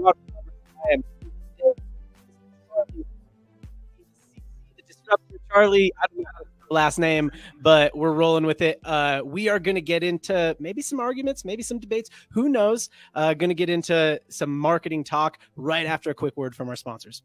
Mod Farmer. I am Charlie, the Disruptor Charlie. I don't know how to say the last name, but we're rolling with it. We are going to get into maybe some arguments, maybe some debates. Who knows? Going to get into some marketing talk right after a quick word from our sponsors.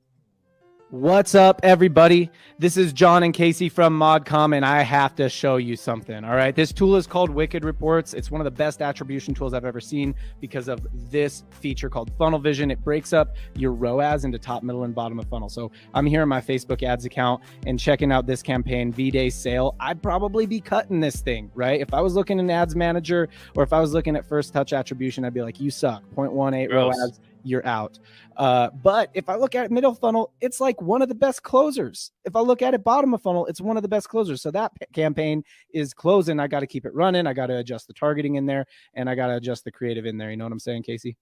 What's up, everybody? This is John and Casey from ModCom, and I have to show you something. All right, this tool is called Wicked Reports. It's one of the best attribution tools I've ever seen because of this feature called Funnel Vision. It breaks up your ROAS into top, middle, and bottom of funnel. So I'm here in my Facebook ads account and checking out this campaign, V-Day Sale. I'd probably be cutting this thing, right? If I was looking in Ads Manager or if I was looking at first touch attribution, I'd be like, you suck, 0.18 ROAS. You're out. But if I look at it middle funnel, it's like one of the best closers. If I look at it bottom of funnel, it's one of the best closers. So that campaign is closing. I got to keep it running. I got to adjust the targeting in there, and I got to adjust the creative in there. You know what I'm saying, Casey?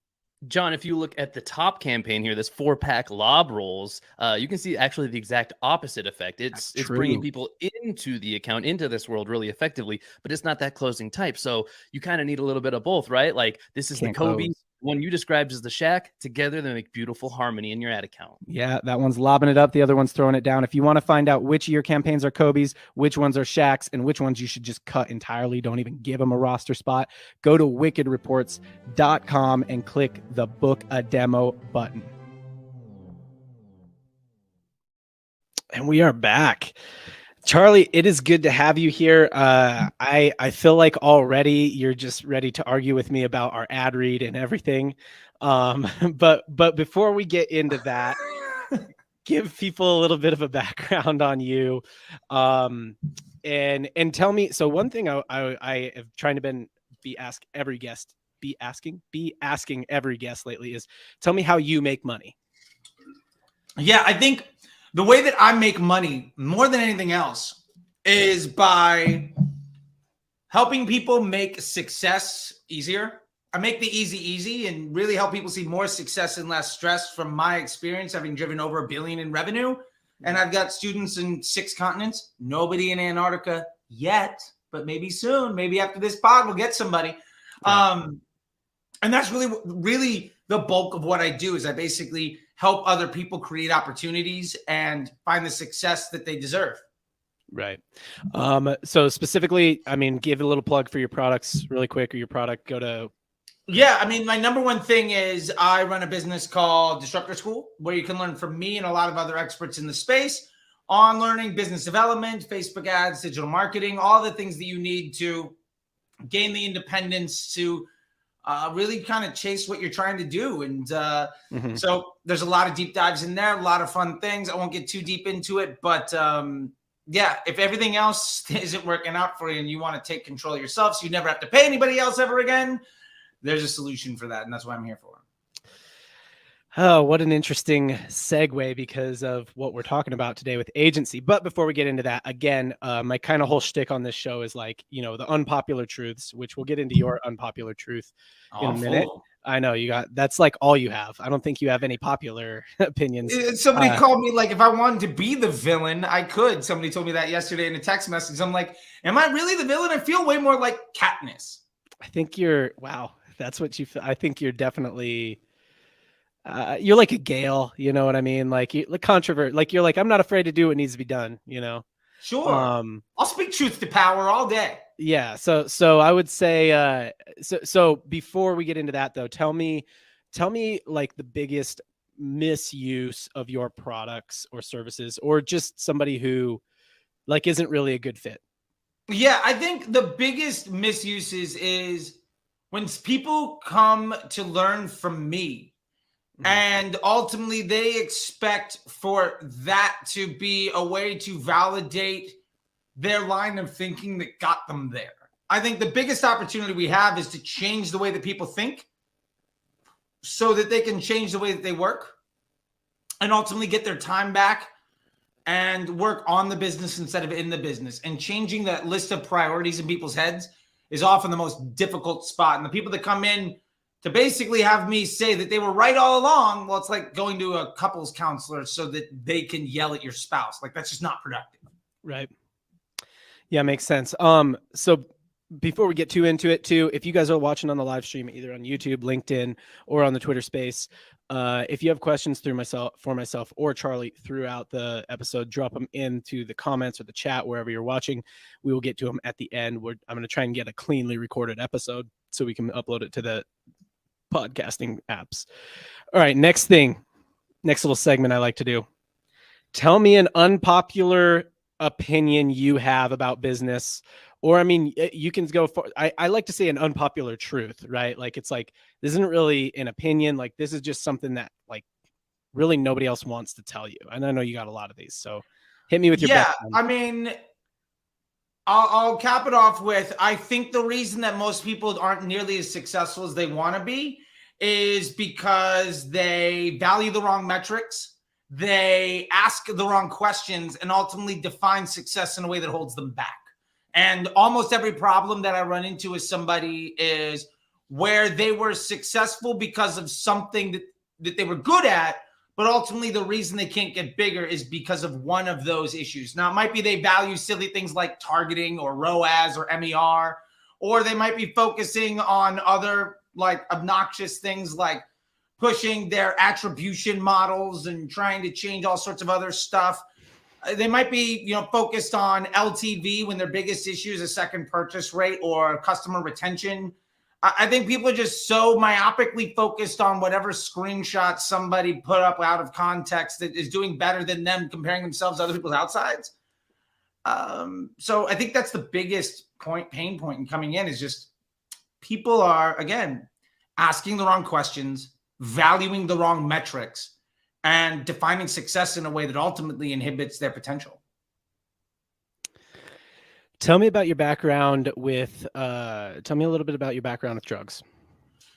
John, if you look at the top campaign here, this 4-pack lob rolls, you can see actually the exact opposite effect. It's bringing people into the account, into this world really effectively, but it's not that closing type. So you kind of need a little bit of both, right? Like this is the Kobe. Close. One you described as the Shack. Together, they make beautiful harmony in your ad account. Yeah, that one's lobbing it up. The other one's throwing it down. If you want to find out which of your campaigns are Kobe's, which ones are Shacks, and which ones you should just cut entirely, don't even give them a roster spot, go to wickedreports.com and click the Book a Demo button. And we are back. Charlie, it is good to have you here. I feel like already you're just ready to argue with me about our ad read and everything. But before we get into that, give people a little bit of a background on you. And tell me, so one thing I have trying to be asking every guest lately is tell me how you make money. Yeah, I think the way that I make money more than anything else is by helping people make success easier. I make the easy and really help people see more success and less stress from my experience, having driven over $1 billion in revenue. And I've got students in 6 continents, nobody in Antarctica yet, but maybe soon, maybe after this pod, we'll get somebody. Yeah. And that's really the bulk of what I do is I basically help other people create opportunities and find the success that they deserve. Right. So specifically, I mean, give a little plug for your products really quick, or your product. Go to. Yeah. I mean, my number one thing is I run a business called Disruptor School, where you can learn from me and a lot of other experts in the space on learning business development, Facebook ads, digital marketing, all the things that you need to gain the independence to really kind of chase what you're trying to do. And so there's a lot of deep dives in there, a lot of fun things. I won't get too deep into it, but yeah, if everything else isn't working out for you and you want to take control of yourself so you never have to pay anybody else ever again, there's a solution for that. And that's what I'm here for. Oh, what an interesting segue because of what we're talking about today with agency. But before we get into that, again, my kind of whole shtick on this show is like, you know, the unpopular truths, which we'll get into your unpopular truth in a minute. I know that's like all you have. I don't think you have any popular opinions. Somebody called me like, if I wanted to be the villain, I could. Somebody told me that yesterday in a text message. I'm like, am I really the villain? I feel way more like Katniss. I think wow. That's what you feel. I think you're definitely... you're like a Gale, you know what I mean? Like controversial, like you're like, I'm not afraid to do what needs to be done, you know? Sure. I'll speak truth to power all day. Yeah. So I would say, so before we get into that though, tell me like the biggest misuse of your products or services, or just somebody who like isn't really a good fit. Yeah. I think the biggest misuses is when people come to learn from me, and ultimately they expect for that to be a way to validate their line of thinking that got them there. I think the biggest opportunity we have is to change the way that people think so that they can change the way that they work and ultimately get their time back and work on the business instead of in the business. And changing that list of priorities in people's heads is often the most difficult spot. And the people that come in to basically have me say that they were right all along, well, it's like going to a couples counselor so that they can yell at your spouse. Like, that's just not productive. Right. Yeah, makes sense. So before we get too into it too, if you guys are watching on the live stream, either on YouTube, LinkedIn, or on the Twitter space, If you have questions for myself or Charlie throughout the episode, drop them into the comments or the chat wherever you're watching. We will get to them at the end. I'm going to try and get a cleanly recorded episode so we can upload it to the podcasting apps. All right, next little segment I like to do. Tell me an unpopular opinion you have about business. Or, I mean, you can go for, I like to say an unpopular truth, right? Like, it's like, this isn't really an opinion. Like, this is just something that, like, really nobody else wants to tell you. And I know you got a lot of these. So hit me with your best one. I mean, I'll cap it off with, I think the reason that most people aren't nearly as successful as they want to be is because they value the wrong metrics. They ask the wrong questions and ultimately define success in a way that holds them back. And almost every problem that I run into with somebody is where they were successful because of something that they were good at, but ultimately the reason they can't get bigger is because of one of those issues. Now, it might be they value silly things like targeting or ROAS or MER, or they might be focusing on other like obnoxious things like pushing their attribution models and trying to change all sorts of other stuff. They might be, focused on LTV when their biggest issue is a second purchase rate or customer retention. I think people are just so myopically focused on whatever screenshot somebody put up out of context that is doing better than them, comparing themselves to other people's outsides. So I think that's the biggest pain point in coming in is just people are, again, asking the wrong questions, valuing the wrong metrics, and defining success in a way that ultimately inhibits their potential. Tell me about your background with, tell me a little bit about your background with drugs.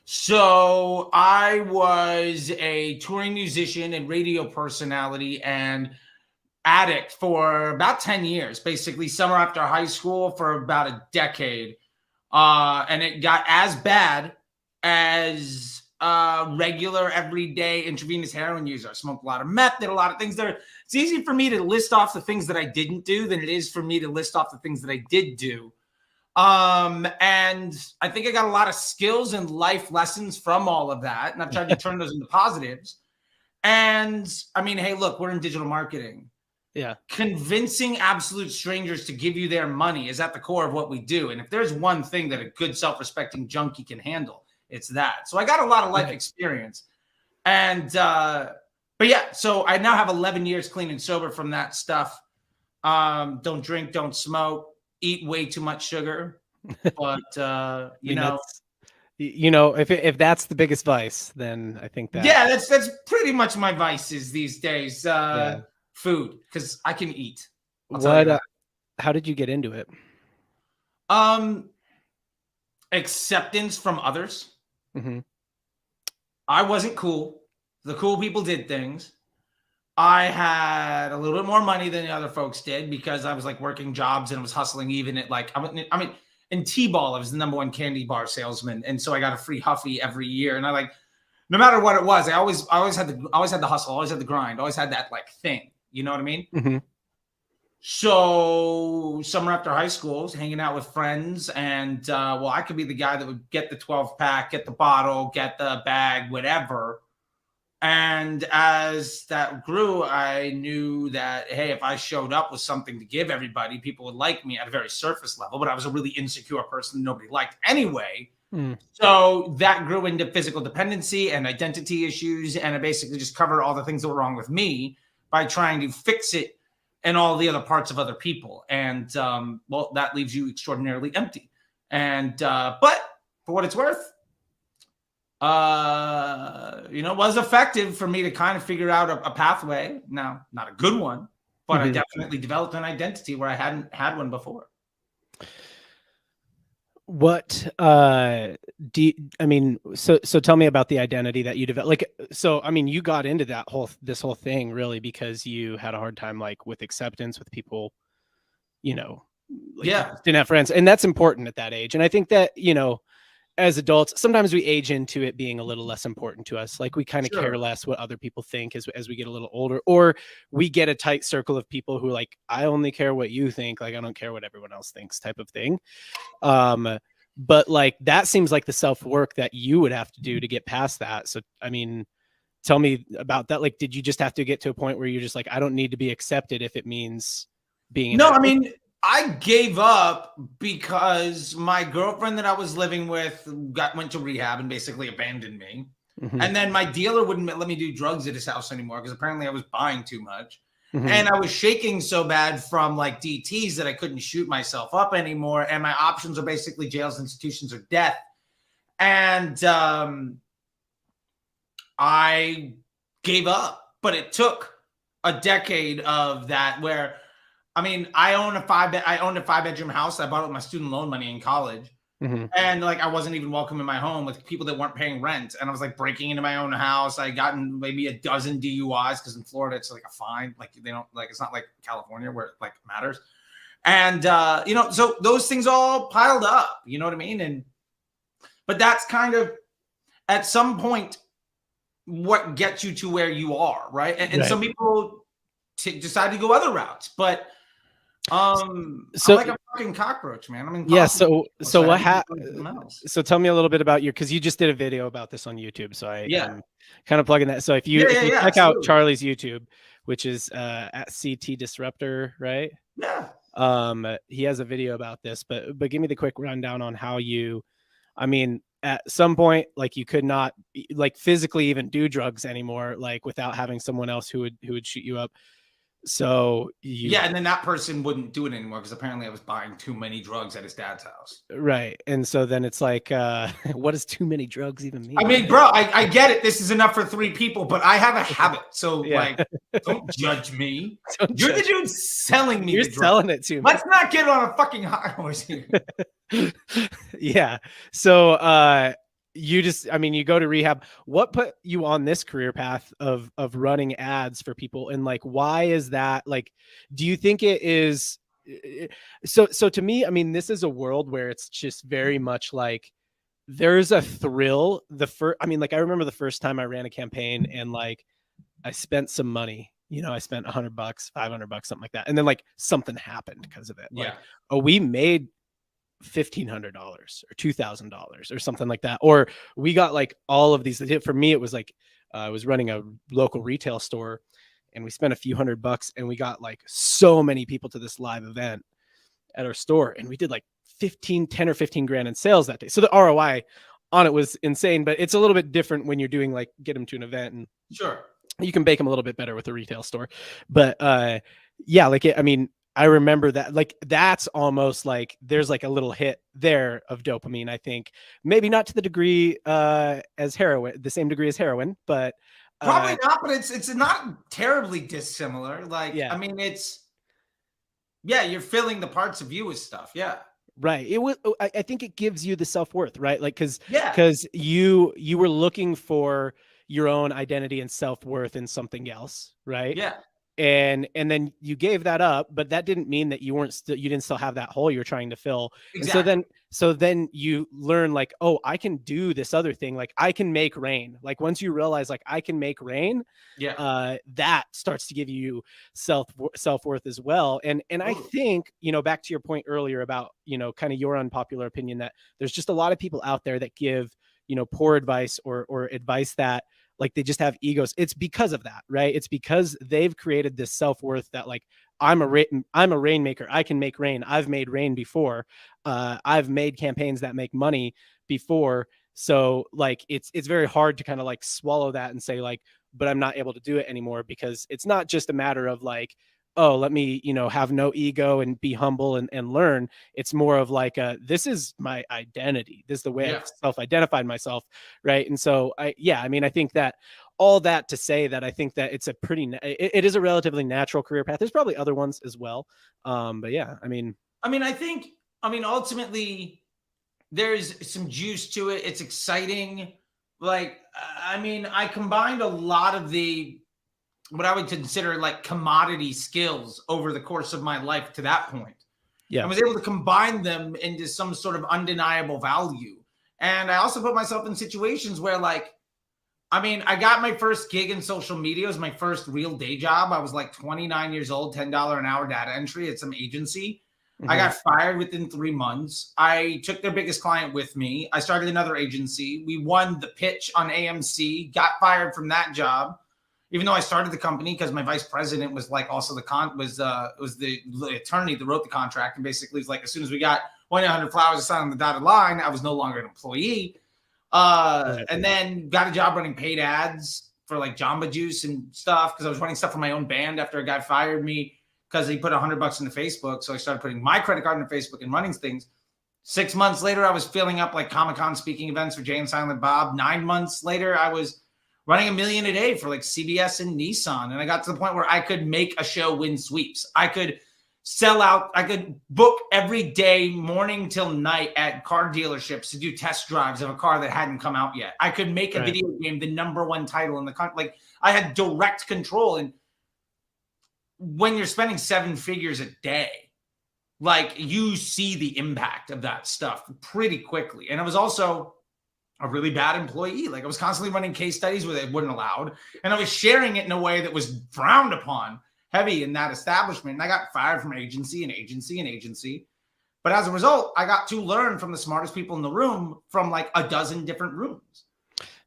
So I was a touring musician and radio personality and addict for about 10 years, basically summer after high school for about a decade. And it got as bad as regular everyday intravenous heroin user. I smoked a lot of meth, did a lot of things there. It's easy for me to list off the things that I didn't do than it is for me to list off the things that I did do. And I think I got a lot of skills and life lessons from all of that. And I've tried to turn those into positives. And I mean, hey, look, we're in digital marketing. Yeah. Convincing absolute strangers to give you their money is at the core of what we do. And if there's one thing that a good self-respecting junkie can handle, it's that. So I got a lot of life experience. And, but yeah, so I now have 11 years clean and sober from that stuff. Don't drink, don't smoke, eat way too much sugar. But, if that's the biggest vice, then I think that. Yeah, that's pretty much my vices these days. Food, because I can eat. How did you get into it? Acceptance from others. Mm-hmm. I wasn't cool. The cool people did things. I had a little bit more money than the other folks did because I was like working jobs and I was hustling even at like, in T-Ball, I was the #1 candy bar salesman. And so I got a free Huffy every year. And I like, no matter what it was, I always had the hustle, always had the grind, always had that like thing. You know what I mean? Mm-hmm. So summer after high school, I was hanging out with friends and, I could be the guy that would get the 12-pack, get the bottle, get the bag, whatever. And as that grew, I knew that, hey, if I showed up with something to give everybody, people would like me at a very surface level, but I was a really insecure person nobody liked anyway. So that grew into physical dependency and identity issues. And I basically just covered all the things that were wrong with me by trying to fix it and all the other parts of other people. And, that leaves you extraordinarily empty. And, but for what it's worth, was effective for me to kind of figure out a pathway. Now, not a good one, but I definitely developed an identity where I hadn't had one before. What so tell me about the identity that you developed. You got into this whole thing really because you had a hard time like with acceptance with people, didn't have friends, and that's important at that age. And I think that, as adults, sometimes we age into it being a little less important to us. Like we kind of care less what other people think as we get a little older, or we get a tight circle of people who like, I only care what you think. Like, I don't care what everyone else thinks type of thing. But like, that seems like the self-work that you would have to do to get past that. So, I mean, tell me about that. Like, did you just have to get to a point where you're just like, I don't need to be accepted if it means being No, I mean, I gave up because my girlfriend that I was living with went to rehab and basically abandoned me. Mm-hmm. And then my dealer wouldn't let me do drugs at his house anymore because apparently I was buying too much. Mm-hmm. And I was shaking so bad from like DTs that I couldn't shoot myself up anymore. And my options are basically jails, institutions, or death. And I gave up. But it took a decade of that where, I mean, I owned a 5-bedroom house. I bought it with my student loan money in college. Mm-hmm. And like, I wasn't even welcome in my home with people that weren't paying rent. And I was like breaking into my own house. I gotten maybe a dozen DUIs because in Florida, it's like a fine. Like they don't like, it's not like California where it like matters. And, you know, so those things all piled up, you know what I mean? But that's kind of at some point what gets you to where you are. Right. And some people decide to go other routes, but so I'm like a fucking cockroach, man. I mean, yeah. So what happened? So tell me a little bit about because you just did a video about this on YouTube. So I'm kind of plugging that. So if you check out Charlie's YouTube, which is at CT Disruptor, right? Yeah. He has a video about this, but give me the quick rundown on how you, I mean, at some point, like you could not like physically even do drugs anymore, like without having someone else who would shoot you up. So and then that person wouldn't do it anymore because apparently I was buying too many drugs at his dad's house. Right. And so then it's like, what does too many drugs even mean? I mean, bro, I get it. This is enough for 3 people, but I have a habit. So like, don't judge me. You're the dude selling me. You're selling it to me. Let's not get on a fucking high horse here. Yeah. So you just, I mean, you go to rehab. What put you on this career path of running ads for people? And like, why is that? Like, do you think it is? So to me, I mean, this is a world where it's just very much like there's a thrill. I mean, like I remember the first time I ran a campaign and like I spent some money, you know, I spent $100, $500, something like that. And then like something happened because of it. Like, we made $1,500 or $2,000 or something like that. Or we got like all of these. For me, it was like I was running a local retail store and we spent a few $100 and we got like so many people to this live event at our store. And we did like 10 or 15 grand in sales that day. So the ROI on it was insane, but it's a little bit different when you're doing like get them to an event and you can bake them a little bit better with a retail store. But yeah, like I mean, I remember that like that's almost like there's like a little hit there of dopamine. I think maybe not to the degree as heroin, the same degree as heroin, but probably not. But it's not terribly dissimilar. Like I mean, you're filling the parts of you with stuff. Yeah, right. It was. I think it gives you the self-worth, right? Like because you were looking for your own identity and self-worth in something else, right? Yeah. And then you gave that up, but that didn't mean that you didn't still have that hole you're trying to fill. Exactly. And so then you learn like, oh, I can do this other thing. Like I can make rain. Like once you realize like I can make rain, that starts to give you self-worth as well. And I think, you know, back to your point earlier about, you know, kind of your unpopular opinion that there's just a lot of people out there that give, you know, poor advice or advice that like they just have egos. It's because of that, right? It's because they've created this self-worth that like I'm a rainmaker. I can make rain. I've made rain before. I've made campaigns that make money before. So like it's very hard to kind of like swallow that and say like, but I'm not able to do it anymore, because it's not just a matter of like, oh, let me, you know, have no ego and be humble and learn. It's more of like, this is my identity. This is the way I've self-identified myself. Right. And so I mean, I think that all that to say that I think that it's a it is a relatively natural career path. There's probably other ones as well. But yeah, I mean, ultimately there's some juice to it. It's exciting. Like, I mean, I combined a lot of what I would consider like commodity skills over the course of my life to that point. Yeah. I was able to combine them into some sort of undeniable value. And I also put myself in situations where like, I mean, I got my first gig in social media. It was my first real day job. I was like 29 years old, $10 an hour data entry at some agency. I got fired within 3 months. I took their biggest client with me. I started another agency. We won the pitch on AMC, got fired from that job, even though I started the company because my vice president was like also was the attorney that wrote the contract, and basically was like, as soon as we got 100 flowers to sign on the dotted line, I was no longer an employee. And then got a job running paid ads for like Jamba Juice and stuff because I was running stuff for my own band after a guy fired me because he put $100 into Facebook. So I started putting my credit card into Facebook and running things. 6 months later, I was filling up like Comic-Con speaking events for Jay and Silent Bob. 9 months later, I was running $1 million a day for like CBS and Nissan. And I got to the point where I could make a show win sweeps. I could sell out. I could book every day, morning till night at car dealerships to do test drives of a car that hadn't come out yet. I could make a video game the #1 title in the country. Like I had direct control. And when you're spending 7 figures a day, like you see the impact of that stuff pretty quickly. And I was also a really bad employee. Like I was constantly running case studies where they wouldn't allowed. And I was sharing it in a way that was frowned upon heavy in that establishment. And I got fired from agency and agency and agency. But as a result, I got to learn from the smartest people in the room from like a dozen different rooms.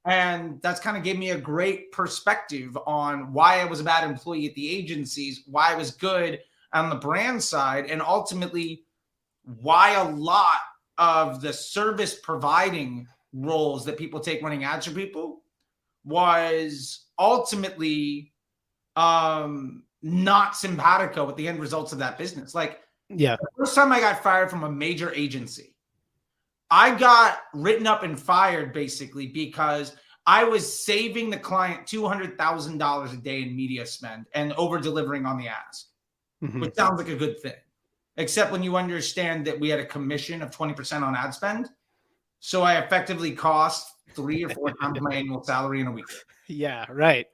And that's kind of gave me a great perspective on why I was a bad employee at the agencies, why I was good on the brand side, and ultimately why a lot of the service providing roles that people take running ads for people was ultimately not simpatico with the end results of that business. Like, the first time I got fired from a major agency, I got written up and fired basically because I was saving the client $200,000 a day in media spend and over delivering on the ask, which sounds like a good thing, except when you understand that we had a commission of 20% on ad spend. So I effectively cost 3 or 4 times my annual salary in a week. Yeah, right.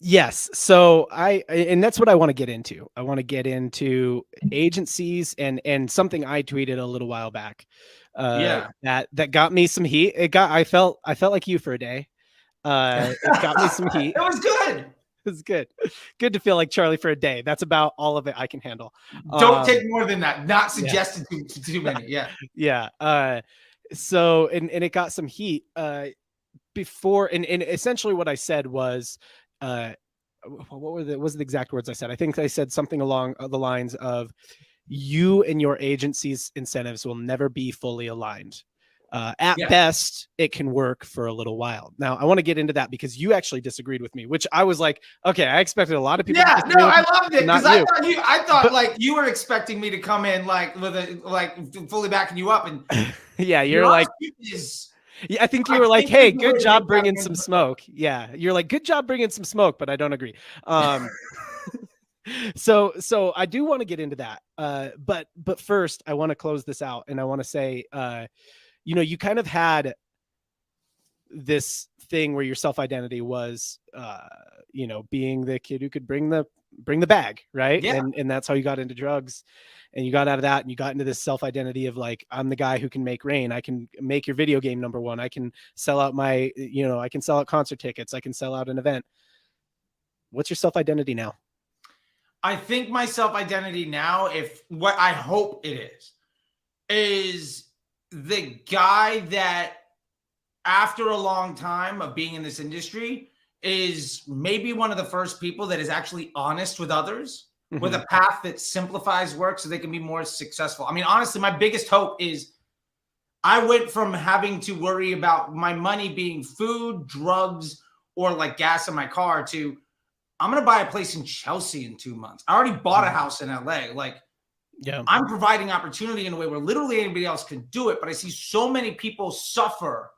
Yes. So and that's what I want to get into. I want to get into agencies and something I tweeted a little while back. That got me some heat. I felt like you for a day. It got me some heat. It was good. It was good. Good to feel like Charlie for a day. That's about all of it I can handle. Don't take more than that. Not suggested too many. Yeah. Yeah. So and it got some heat before and essentially what I said was what was the exact words I said? I think I said something along the lines of you and your agency's incentives will never be fully aligned. At best, it can work for a little while. Now, I want to get into that because you actually disagreed with me, which I was like, okay, I expected a lot of people. Yeah, no, I loved it because I thought like you were expecting me to come in like with a like fully backing you up, and yeah, you're like. Yeah, I think you were like, hey, good job bringing some smoke. Yeah, you're like, good job bringing some smoke, but I don't agree. So I do want to get into that. But first, I want to close this out, and I want to say, you kind of had this thing where your self-identity was, being the kid who could bring the bag, right? Yeah. And that's how you got into drugs. And you got out of that and you got into this self-identity of like, I'm the guy who can make rain. I can make your video game #1. I can sell out I can sell out concert tickets. I can sell out an event. What's your self-identity now? I think my self-identity now, if what I hope it is the guy that after a long time of being in this industry is maybe one of the first people that is actually honest with others. With a path that simplifies work so they can be more successful. I mean, honestly, my biggest hope is I went from having to worry about my money being food, drugs, or like gas in my car to I'm going to buy a place in Chelsea in 2 months. I already bought a house in LA. Like, I'm providing opportunity in a way where literally anybody else can do it. But I see so many people suffer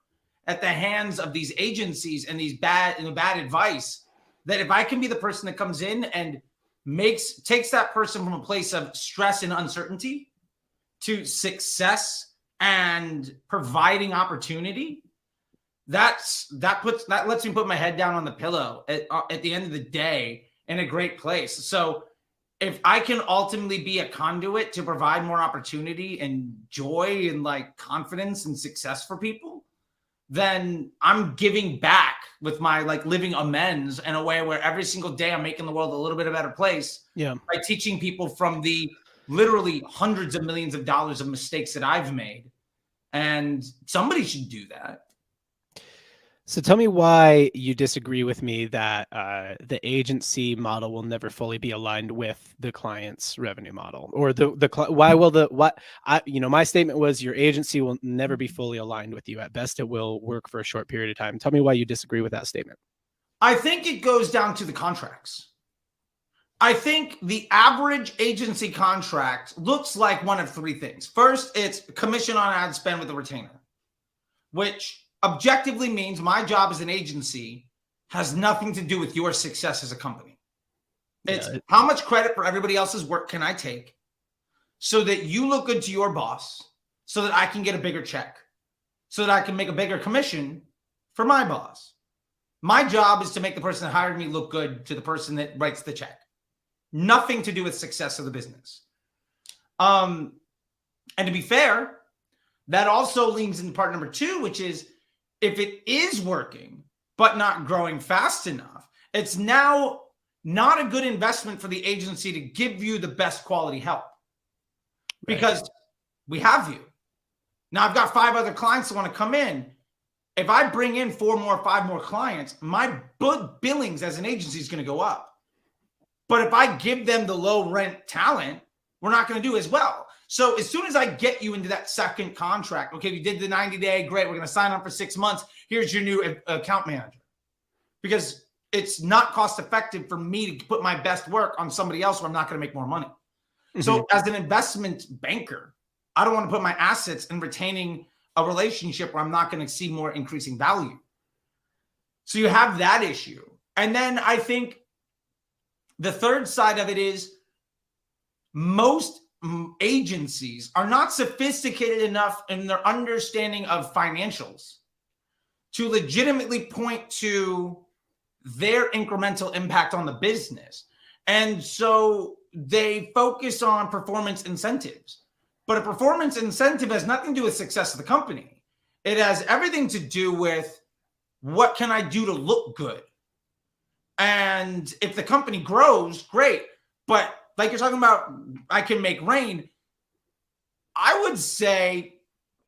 at the hands of these agencies and these bad advice that if I can be the person that comes in and takes that person from a place of stress and uncertainty to success and providing opportunity, that lets me put my head down on the pillow at the end of the day in a great place. So if I can ultimately be a conduit to provide more opportunity and joy and like confidence and success for people, then I'm giving back with my like living amends in a way where every single day I'm making the world a little bit a better place. Yeah. By teaching people from the literally hundreds of millions of dollars of mistakes that I've made. And somebody should do that. So tell me why you disagree with me that the agency model will never fully be aligned with the client's revenue model, or my statement was your agency will never be fully aligned with you. At best, it will work for a short period of time. Tell me why you disagree with that statement. I think it goes down to the contracts. I think the average agency contract looks like one of three things. First, it's commission on ad spend with a retainer, which objectively means my job as an agency has nothing to do with your success as a company. It's how much credit for everybody else's work can I take so that you look good to your boss, so that I can get a bigger check, so that I can make a bigger commission for my boss. My job is to make the person that hired me look good to the person that writes the check. Nothing to do with success of the business. And to be fair, that also leans into part number two, which is if it is working, but not growing fast enough, it's now not a good investment for the agency to give you the best quality help. Because we have you. Now I've got 5 other clients that want to come in. If I bring in 5 more clients, my billings as an agency is going to go up. But if I give them the low rent talent, we're not going to do as well. So as soon as I get you into that second contract, okay, you did the 90-day, great. We're going to sign on for 6 months. Here's your new account manager. Because it's not cost effective for me to put my best work on somebody else where I'm not going to make more money. Mm-hmm. So as an investment banker, I don't want to put my assets in retaining a relationship where I'm not going to see more increasing value. So you have that issue. And then I think the third side of it is most agencies are not sophisticated enough in their understanding of financials to legitimately point to their incremental impact on the business. And so they focus on performance incentives. But a performance incentive has nothing to do with success of the company. It has everything to do with what can I do to look good? And if the company grows, great. But like you're talking about, I can make rain. I would say,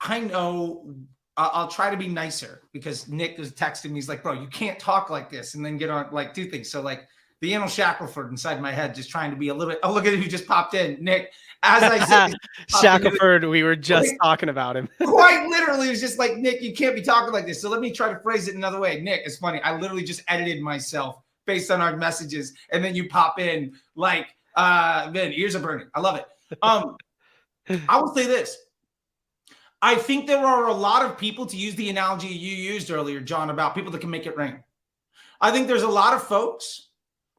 I know, I'll try to be nicer because Nick was texting me. He's like, bro, you can't talk like this and then get on, like, do things. So like the Anil Shackelford inside my head, just trying to be a little bit, oh, look at who just popped in. Nick, as I said, Shackelford, we were just talking about him. Quite literally, it was just like, Nick, you can't be talking like this. So let me try to phrase it another way. Nick, it's funny. I literally just edited myself based on our messages. And then you pop in like, man, ears are burning. I love it. I will say this. I think there are a lot of people, to use the analogy you used earlier, John, about people that can make it rain. I think there's a lot of folks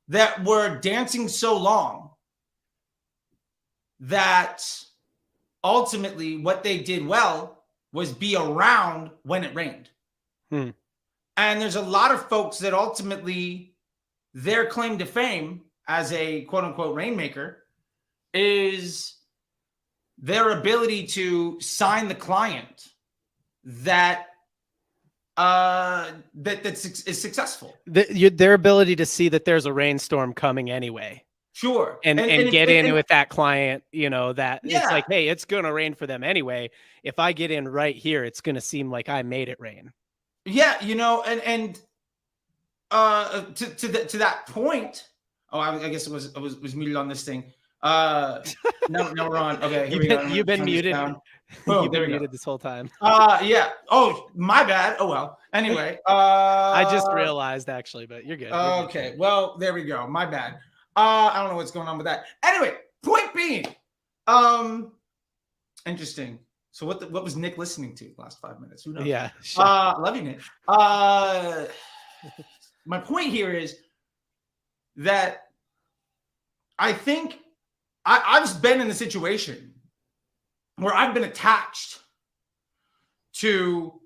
that were dancing so long that ultimately what they did well was be around when it rained. And there's a lot of folks that ultimately their claim to fame as a quote unquote rainmaker is their ability to sign the client that is successful. Their ability to see that there's a rainstorm coming anyway. Sure. And get in with that client, you know, that it's like, hey, it's going to rain for them anyway. If I get in right here, it's going to seem like I made it rain. Yeah. You know, and to that point, I guess it was muted on this thing. No, we're on. Okay, here we go. You've been muted. Oh, you've been muted this whole time. Yeah. Oh, my bad. Oh well. Anyway, I just realized actually, but you're good. Okay. Well, there we go. My bad. I don't know what's going on with that. Anyway, point being, interesting. So what was Nick listening to the last 5 minutes? Who knows? Yeah. Sure. Love you, Nick. My point here is that I think I've been in a situation where I've been attached to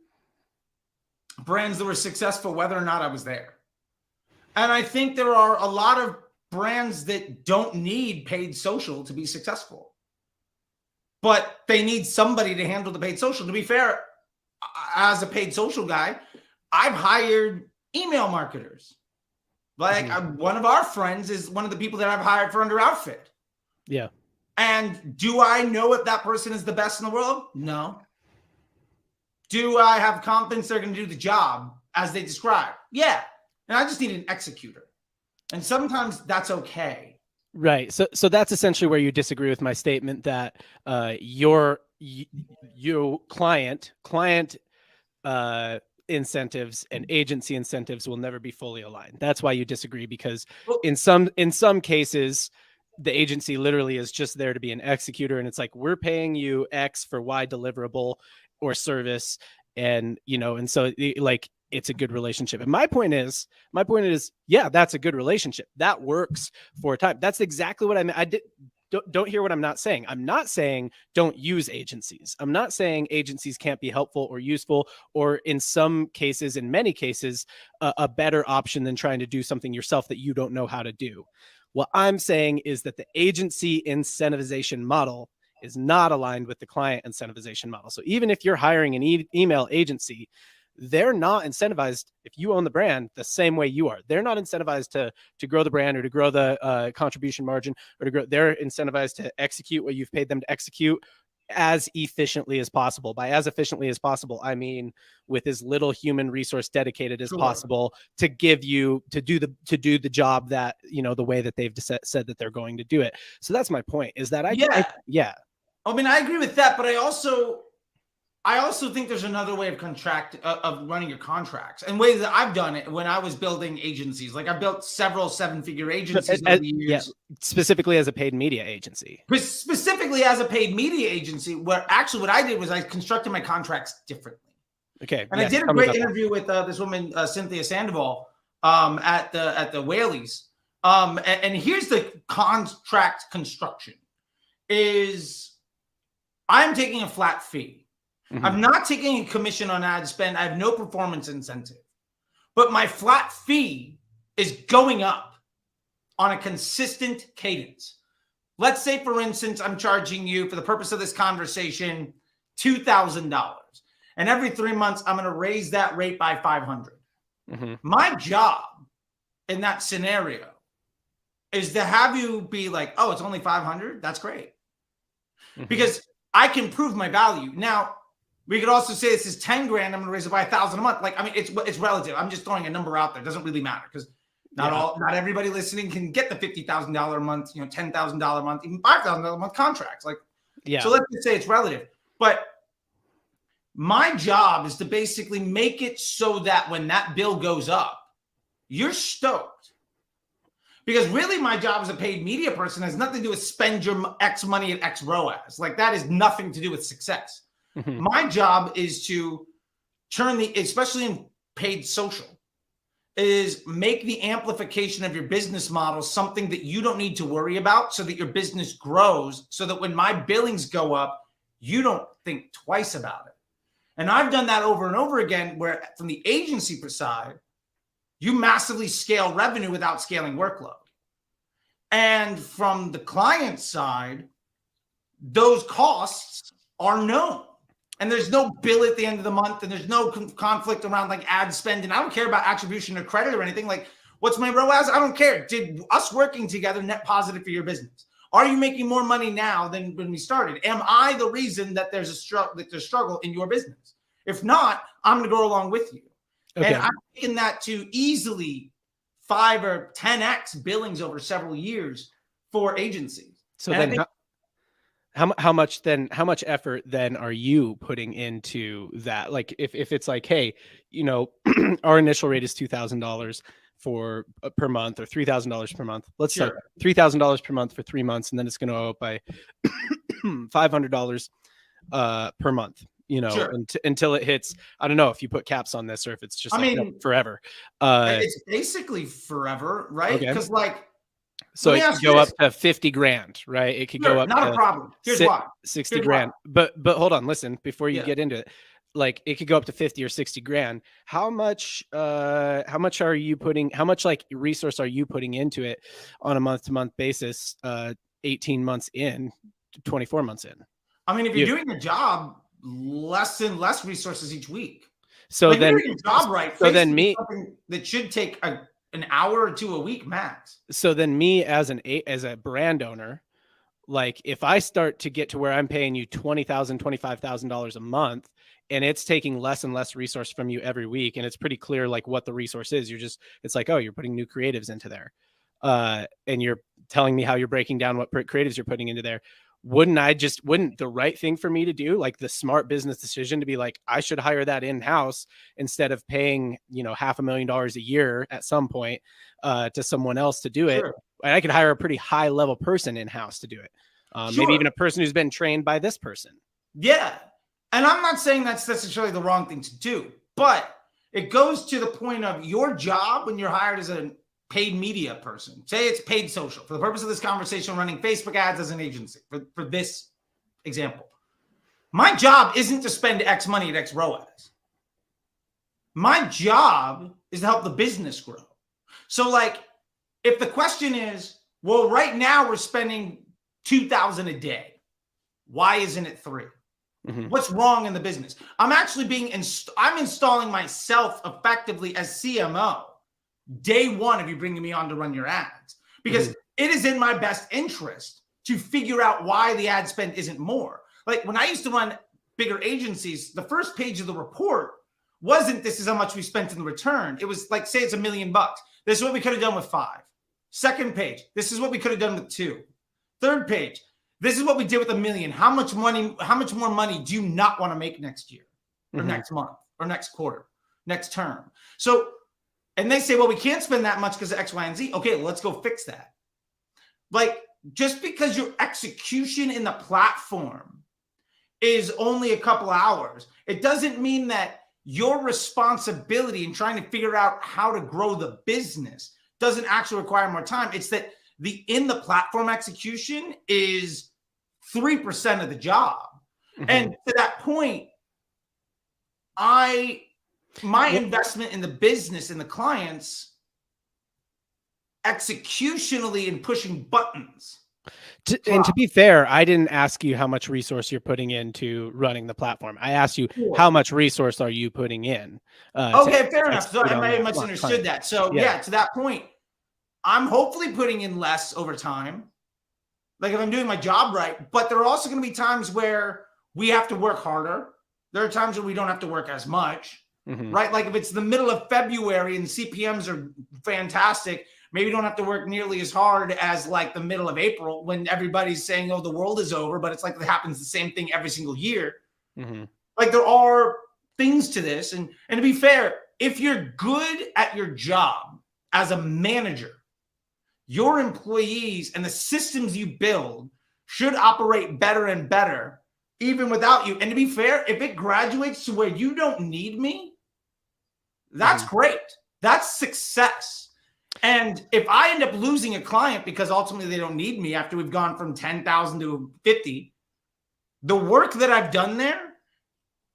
brands that were successful, whether or not I was there. And I think there are a lot of brands that don't need paid social to be successful, but they need somebody to handle the paid social. To be fair, as a paid social guy, I've hired email marketers. Like one of our friends is one of the people that I've hired for Under Outfit. Yeah. And do I know if that person is the best in the world? No. Do I have confidence they're going to do the job as they describe? Yeah. And I just need an executor. And sometimes that's okay. Right. So that's essentially where you disagree with my statement that your client incentives and agency incentives will never be fully aligned. That's why you disagree, because in some cases, the agency literally is just there to be an executor, and it's like, we're paying you X for Y deliverable or service, and and so like it's a good relationship. And my point is, yeah, that's a good relationship. That works for a time. That's exactly what I meant. Don't hear what I'm not saying. I'm not saying don't use agencies. I'm not saying agencies can't be helpful or useful, or in some cases, in many cases, a better option than trying to do something yourself that you don't know how to do. What I'm saying is that the agency incentivization model is not aligned with the client incentivization model. So even if you're hiring an email agency, they're not incentivized, if you own the brand, the same way you are. They're not incentivized to grow the brand or to grow the contribution margin or to grow. They're incentivized to execute what you've paid them to execute as efficiently as possible. By as efficiently as possible, I mean with as little human resource dedicated as possible to give you to do the job that the way that they've said that they're going to do it. So that's my point. Is that I mean, I agree with that, but I also think there's another way of running your contracts, and ways that I've done it when I was building agencies. Like I built several 7-figure agencies over the years. Yeah, specifically as a paid media agency. Specifically as a paid media agency, what I did was I constructed my contracts differently. Okay. And I did a great interview with this woman, Cynthia Sandoval, at the Whaleys. And here's the contract construction: is I'm taking a flat fee. Mm-hmm. I'm not taking a commission on ad spend. I have no performance incentive, but my flat fee is going up on a consistent cadence. Let's say, for instance, I'm charging you, for the purpose of this conversation, $2,000. And every 3 months, I'm going to raise that rate by $500. Mm-hmm. My job in that scenario is to have you be like, oh, it's only $500. That's great. Mm-hmm. Because I can prove my value. Now, we could also say this is 10 grand. I'm going to raise it by $1,000 a month. Like, I mean, it's relative. I'm just throwing a number out there. It doesn't really matter, because not everybody listening can get the $50,000 a month, $10,000 a month, even $5,000 a month contracts. Like, so let's just say it's relative. But my job is to basically make it so that when that bill goes up, you're stoked. Because really, my job as a paid media person has nothing to do with spend your X money at X ROAS. Like, that is nothing to do with success. Mm-hmm. My job is to especially in paid social, is make the amplification of your business model something that you don't need to worry about, so that your business grows, so that when my billings go up, you don't think twice about it. And I've done that over and over again, where from the agency side, you massively scale revenue without scaling workload. And from the client side, those costs are known. And there's no bill at the end of the month, and there's no conflict around like ad spend. And I don't care about attribution or credit or anything. Like, what's my ROAS? I don't care. Did us working together net positive for your business? Are you making more money now than when we started? Am I the reason that there's a struggle in your business? If not, I'm going to go along with you. Okay. And I'm taking that to easily 5 or 10x billings over several years for agencies. So and then how much effort then are you putting into that? Like if it's like, hey, our initial rate is $2,000 per month, or $3,000 per month. Let's say $3,000 per month for 3 months, and then it's going to go up by $500 per month. Until it hits, I don't know if you put caps on this or if it's just forever. It's basically forever, right? Because so it could go up to 50 grand, right? It could go up not to a problem. Here's why. 60 grand. But hold on, listen, before you get into it, like it could go up to 50 or 60 grand. How much are you putting, how much like resource are you putting into it on a month-to-month basis, 18 months in, 24 months in? I mean, if you're doing your job, less and less resources each week. So like then, your job right. So then me, something that should take an hour or two a week max. So then me as a brand owner, like if I start to get to where I'm paying you $20,000, $25,000 a month, and it's taking less and less resource from you every week, and it's pretty clear like what the resource is. It's like, oh, you're putting new creatives into there, and you're telling me how you're breaking down what creatives you're putting into there. Wouldn't the right thing for me to do, like the smart business decision, to be like, I should hire that in-house instead of paying, $500,000 a year at some point to someone else to do it. And I could hire a pretty high level person in-house to do it. Maybe even a person who's been trained by this person. Yeah. And I'm not saying that's necessarily the wrong thing to do, but it goes to the point of your job when you're hired as a paid media person. Say it's paid social. For the purpose of this conversation, running Facebook ads as an agency, for this example. My job isn't to spend X money at X ROAS. My job is to help the business grow. So like, if the question is, well, right now we're spending $2,000 a day. Why isn't it $3,000? Mm-hmm. What's wrong in the business? I'm actually I'm installing myself effectively as CMO day one of you bringing me on to run your ads, because it is in my best interest to figure out why the ad spend isn't more. Like when I used to run bigger agencies, the first page of the report wasn't this is how much we spent in the return. It was like, say it's $1 million. This is what we could have done with 5. Second page, this is what we could have done with 2. Third page, this is what we did with $1 million. How much more money do you not want to make next year or next month or next quarter, next term? So, and they say, well, we can't spend that much because of X, Y, and Z. Okay, well, let's go fix that. Like, just because your execution in the platform is only a couple hours, it doesn't mean that your responsibility in trying to figure out how to grow the business doesn't actually require more time. It's that the platform execution is 3% of the job. And to that point, my investment in the business and the clients executionally in pushing buttons. And to be fair, I didn't ask you how much resource you're putting into running the platform. I asked you how much resource are you putting in. Okay, fair enough. So I may have misunderstood that. So yeah, to that point, I'm hopefully putting in less over time. Like if I'm doing my job right, but there are also going to be times where we have to work harder. There are times where we don't have to work as much, right? Like if it's the middle of February and CPMs are fantastic, maybe you don't have to work nearly as hard as like the middle of April when everybody's saying, oh, the world is over, but it's like it happens the same thing every single year. Like there are things to this. And to be fair, if you're good at your job as a manager, your employees and the systems you build should operate better and better, even without you. And to be fair, if it graduates to where you don't need me, that's great. That's success. And if I end up losing a client because ultimately they don't need me after we've gone from 10,000 to 50, the work that I've done there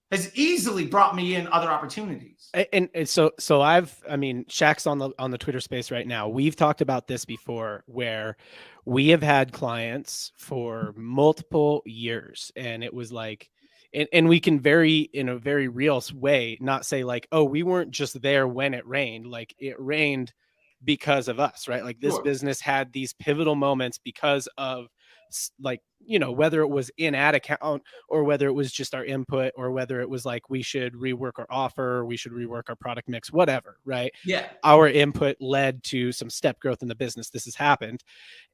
has easily brought me in other opportunities. And so Shaq's on the Twitter space right now. We've talked about this before where we have had clients for multiple years, and it was like, and we can in a very real way, not say like, oh, we weren't just there when it rained. Like it rained because of us, right? Like this business had these pivotal moments because of like, whether it was in ad account or whether it was just our input or whether it was like, we should rework our offer, we should rework our product mix, whatever. Right. Yeah. Our input led to some step growth in the business. This has happened.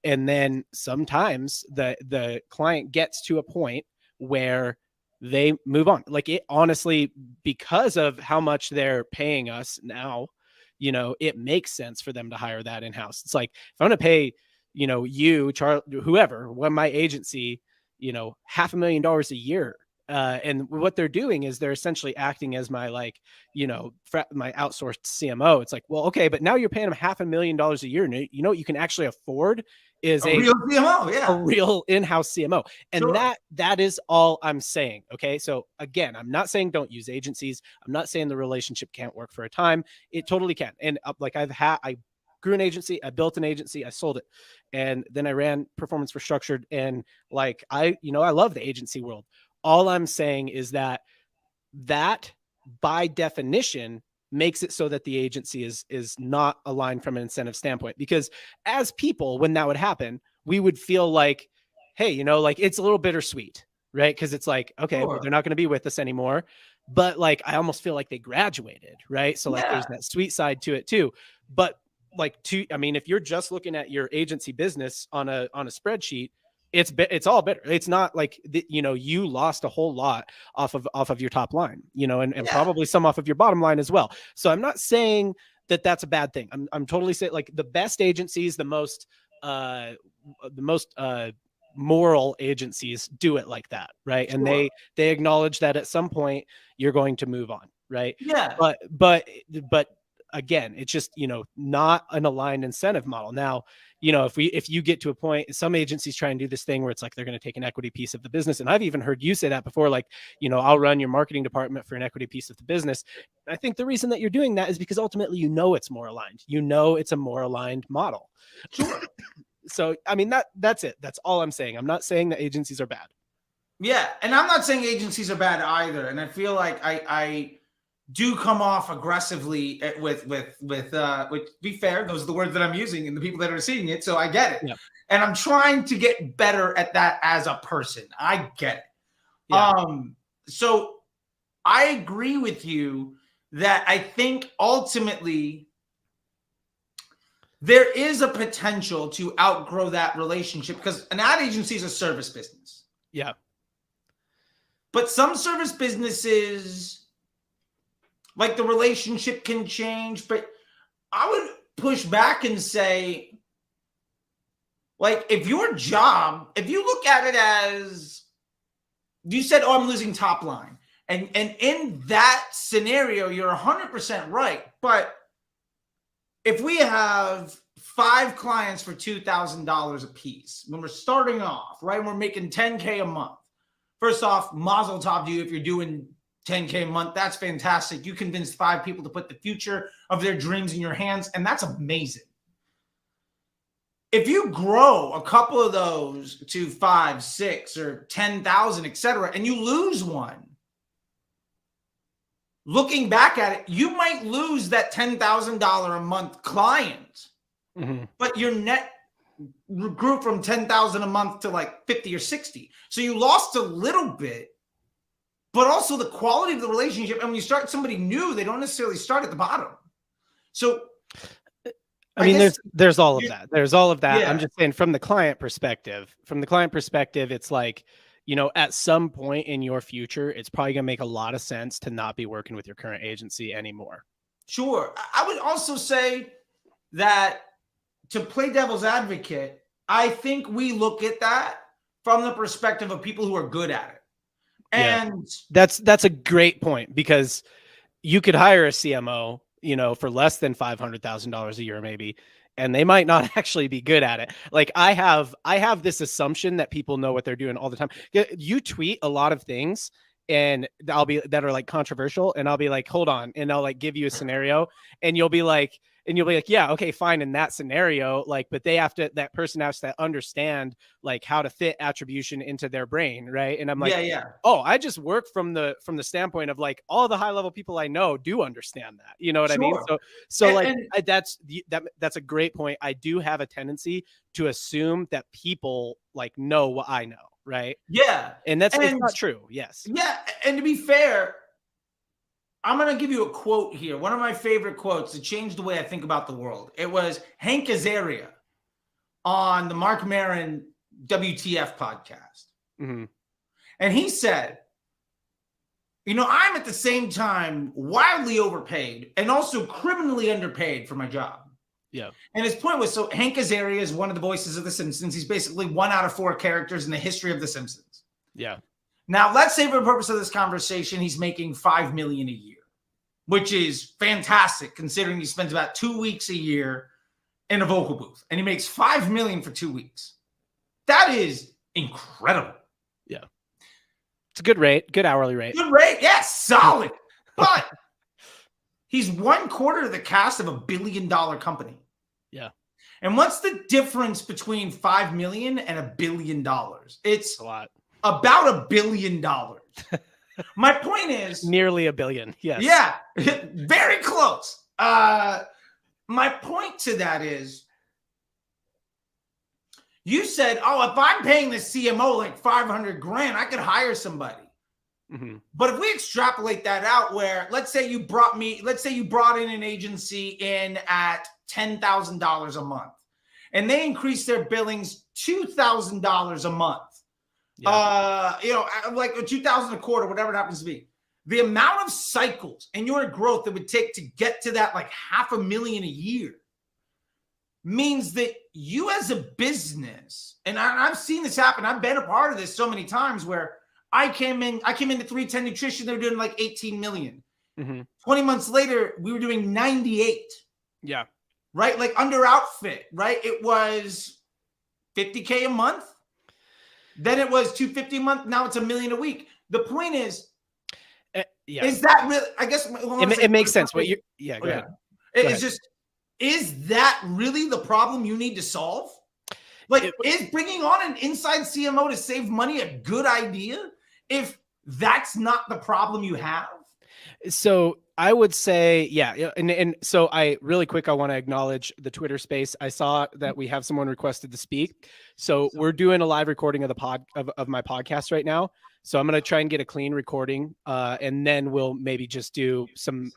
And then sometimes the client gets to a point where they move on. Like it honestly, because of how much they're paying us now, it makes sense for them to hire that in-house. It's like, if I'm going to pay, you, Charlie, whoever, my agency, $500,000 a year. And what they're doing is they're essentially acting as my, like, my outsourced CMO. It's like, well, okay, but now you're paying them $500,000 a year. And you know what you can actually afford is a real CMO, a real in-house CMO. And that is all I'm saying. Okay. So again, I'm not saying don't use agencies. I'm not saying the relationship can't work for a time. It totally can. And like I grew an agency, I built an agency, I sold it. And then I ran Performance Restructured. And like, I love the agency world. All I'm saying is that by definition makes it so that the agency is not aligned from an incentive standpoint, because as people, when that would happen, we would feel like, hey, you know, like it's a little bittersweet, right? Because it's like, okay, well, they're not going to be with us anymore, but like I almost feel like they graduated, right? So like there's that sweet side to it too. But like I mean, if you're just looking at your agency business on a spreadsheet, it's all better. It's not like you know, you lost a whole lot off of your top line, you know, and probably some off of your bottom line as well. So I'm not saying that that's a bad thing. I'm totally saying like the best agencies, the most moral agencies do it like that, right? Sure. And they acknowledge that at some point you're going to move on, right? Yeah. But again, it's just, you know, not an aligned incentive model. Now, you know, if you get to a point, some agencies try and do this thing where it's like they're going to take an equity piece of the business. And I've even heard you say that before, like, you know, I'll run your marketing department for an equity piece of the business. I think the reason that you're doing that is because ultimately, you know, it's more aligned. You know, it's a more aligned model. Sure. So, I mean, that's it. That's all I'm saying. I'm not saying that agencies are bad. Yeah. And I'm not saying agencies are bad either. And I feel like I do come off aggressively with be fair, those are the words that I'm using and the people that are seeing it, so I get it. Yeah. And I'm trying to get better at that as a person. I get it. Yeah. So I agree with you that I think ultimately there is a potential to outgrow that relationship, because an ad agency is a service business. Yeah. But some service businesses, like, the relationship can change, but I would push back and say, like, if your job, if you look at it as, you said, oh, I'm losing top line. And in that scenario, you're 100% right. But if we have 5 clients for $2,000 a piece, when we're starting off, right, and we're making $10K a month, first off, mazel tov to you if you're doing $10K a month. That's fantastic. You convinced 5 people to put the future of their dreams in your hands, and that's amazing. If you grow a couple of those to 5, 6, or 10,000, etc., and you lose one, looking back at it, you might lose that $10,000 a month client, but your net grew from 10,000 a month to like 50 or 60. So you lost a little bit, but also the quality of the relationship. And when you start somebody new, they don't necessarily start at the bottom. So, I mean, there's all of that. There's all of that. Yeah. I'm just saying from the client perspective, it's like, you know, at some point in your future, it's probably going to make a lot of sense to not be working with your current agency anymore. Sure. I would also say that, to play devil's advocate, I think we look at that from the perspective of people who are good at it. And that's a great point, because you could hire a CMO, you know, for less than $500,000 a year, maybe, and they might not actually be good at it. Like I have this assumption that people know what they're doing all the time. You tweet a lot of things and that are like controversial, and I'll be like, hold on. And I'll like give you a scenario, and you'll be like, yeah, okay, fine. In that scenario, like, but that person has to understand like how to fit attribution into their brain. Right. And I'm like, oh, I just work from the standpoint of like all the high level people I know do understand that. You know what I mean? So that's a great point. I do have a tendency to assume that people like know what I know. Right. Yeah. And it's not true. Yes. Yeah. And to be fair, I'm going to give you a quote here. One of my favorite quotes that changed the way I think about the world. It was Hank Azaria on the Mark Maron WTF podcast. And he said, you know, I'm at the same time wildly overpaid and also criminally underpaid for my job. Yeah. And his point was, so Hank Azaria is one of the voices of The Simpsons. He's basically 1 out of 4 characters in the history of The Simpsons. Yeah. Now, let's say for the purpose of this conversation, he's making $5 million a year, which is fantastic considering he spends about 2 weeks a year in a vocal booth, and he makes $5 million for 2 weeks. That is incredible. Yeah. It's a good rate, good hourly rate. Good rate. Yes. Solid. But he's 1/4 of the cast of $1 billion company. Yeah. And what's the difference between $5 million and $1 billion? It's a lot. about $1 billion. My point is nearly $1 billion. Yes. Yeah, very close. My point to that is, you said, "Oh, if I'm paying the CMO like 500 grand, I could hire somebody." Mm-hmm. But if we extrapolate that out, where let's say you brought in an agency in at $10,000 a month, and they increase their billings $2,000 a month, like 2,000 a quarter, whatever it happens to be. The amount of cycles and your growth that would take to get to that like $500,000 a year means that you as a business, and I've seen this happen. I've been a part of this so many times where I came into 310 Nutrition. They were doing like 18 million. Mm-hmm. 20 months later, we were doing 98. Yeah. Right? Like Under Outfit, right? It was $50K a month. Then it was $250 a month. Now it's $1 million a week. The point is, is that really, I guess it makes sense. Go ahead. It's just, is that really the problem you need to solve? Like, is bringing on an inside CMO to save money a good idea if that's not the problem you have? So I would say, yeah. And so I really quick, I want to acknowledge the Twitter space. I saw that we have someone requested to speak. So we're doing a live recording of the of my podcast right now. So I'm going to try and get a clean recording, and then we'll maybe just do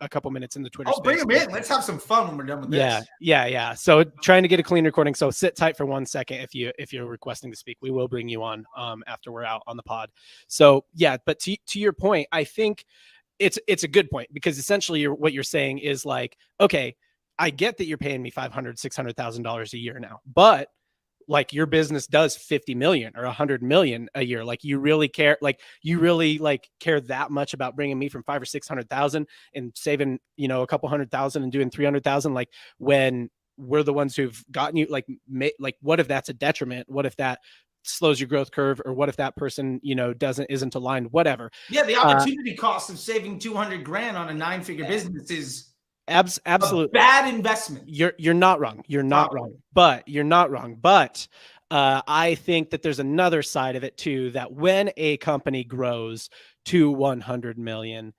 a couple minutes in the Twitter space. Bring them in. Let's have some fun when we're done with this. Yeah. So trying to get a clean recording. So sit tight for 1 second. If you're requesting to speak, we will bring you on after we're out on the pod. So yeah, but to your point, I think it's a good point, because essentially what you're saying is like, okay, I get that you're paying me $500,000-$600,000 a year now, but like your business does 50 million or 100 million a year. Like you really care, care that much about bringing me from 500,000 or 600,000 and saving, a couple 100,000 and doing 300,000. Like when we're the ones who've gotten you, like what if that's a detriment? What if that slows your growth curve, or what if that person, isn't aligned, whatever. Yeah. The opportunity cost of saving 200 grand on a 9-figure business is absolutely a bad investment. You're not wrong. You're not wrong. But I think that there's another side of it too, that when a company grows to 100 million,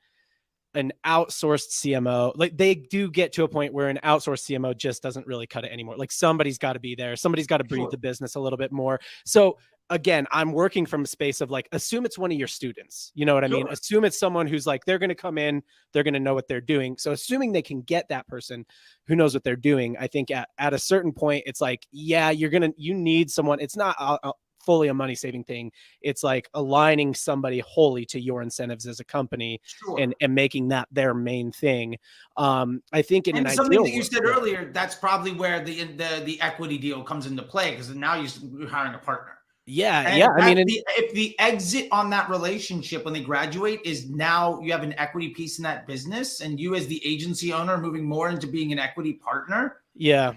an outsourced CMO, like they do get to a point where an outsourced CMO just doesn't really cut it anymore. Like somebody's got to be there. Somebody's got to breathe the business a little bit more. So again, I'm working from a space of like, assume it's one of your students. You know what I mean? Assume it's someone who's like, they're going to come in, they're going to know what they're doing. So assuming they can get that person who knows what they're doing, I think at a certain point, it's like, yeah, you need someone. It's not fully a money saving thing. It's like aligning somebody wholly to your incentives as a company and making that their main thing. I think in an ideal something that you said earlier, that's probably where the equity deal comes into play, because now you're hiring a partner. Yeah. I mean, if the exit on that relationship when they graduate is now you have an equity piece in that business, and you as the agency owner are moving more into being an equity partner. Yeah.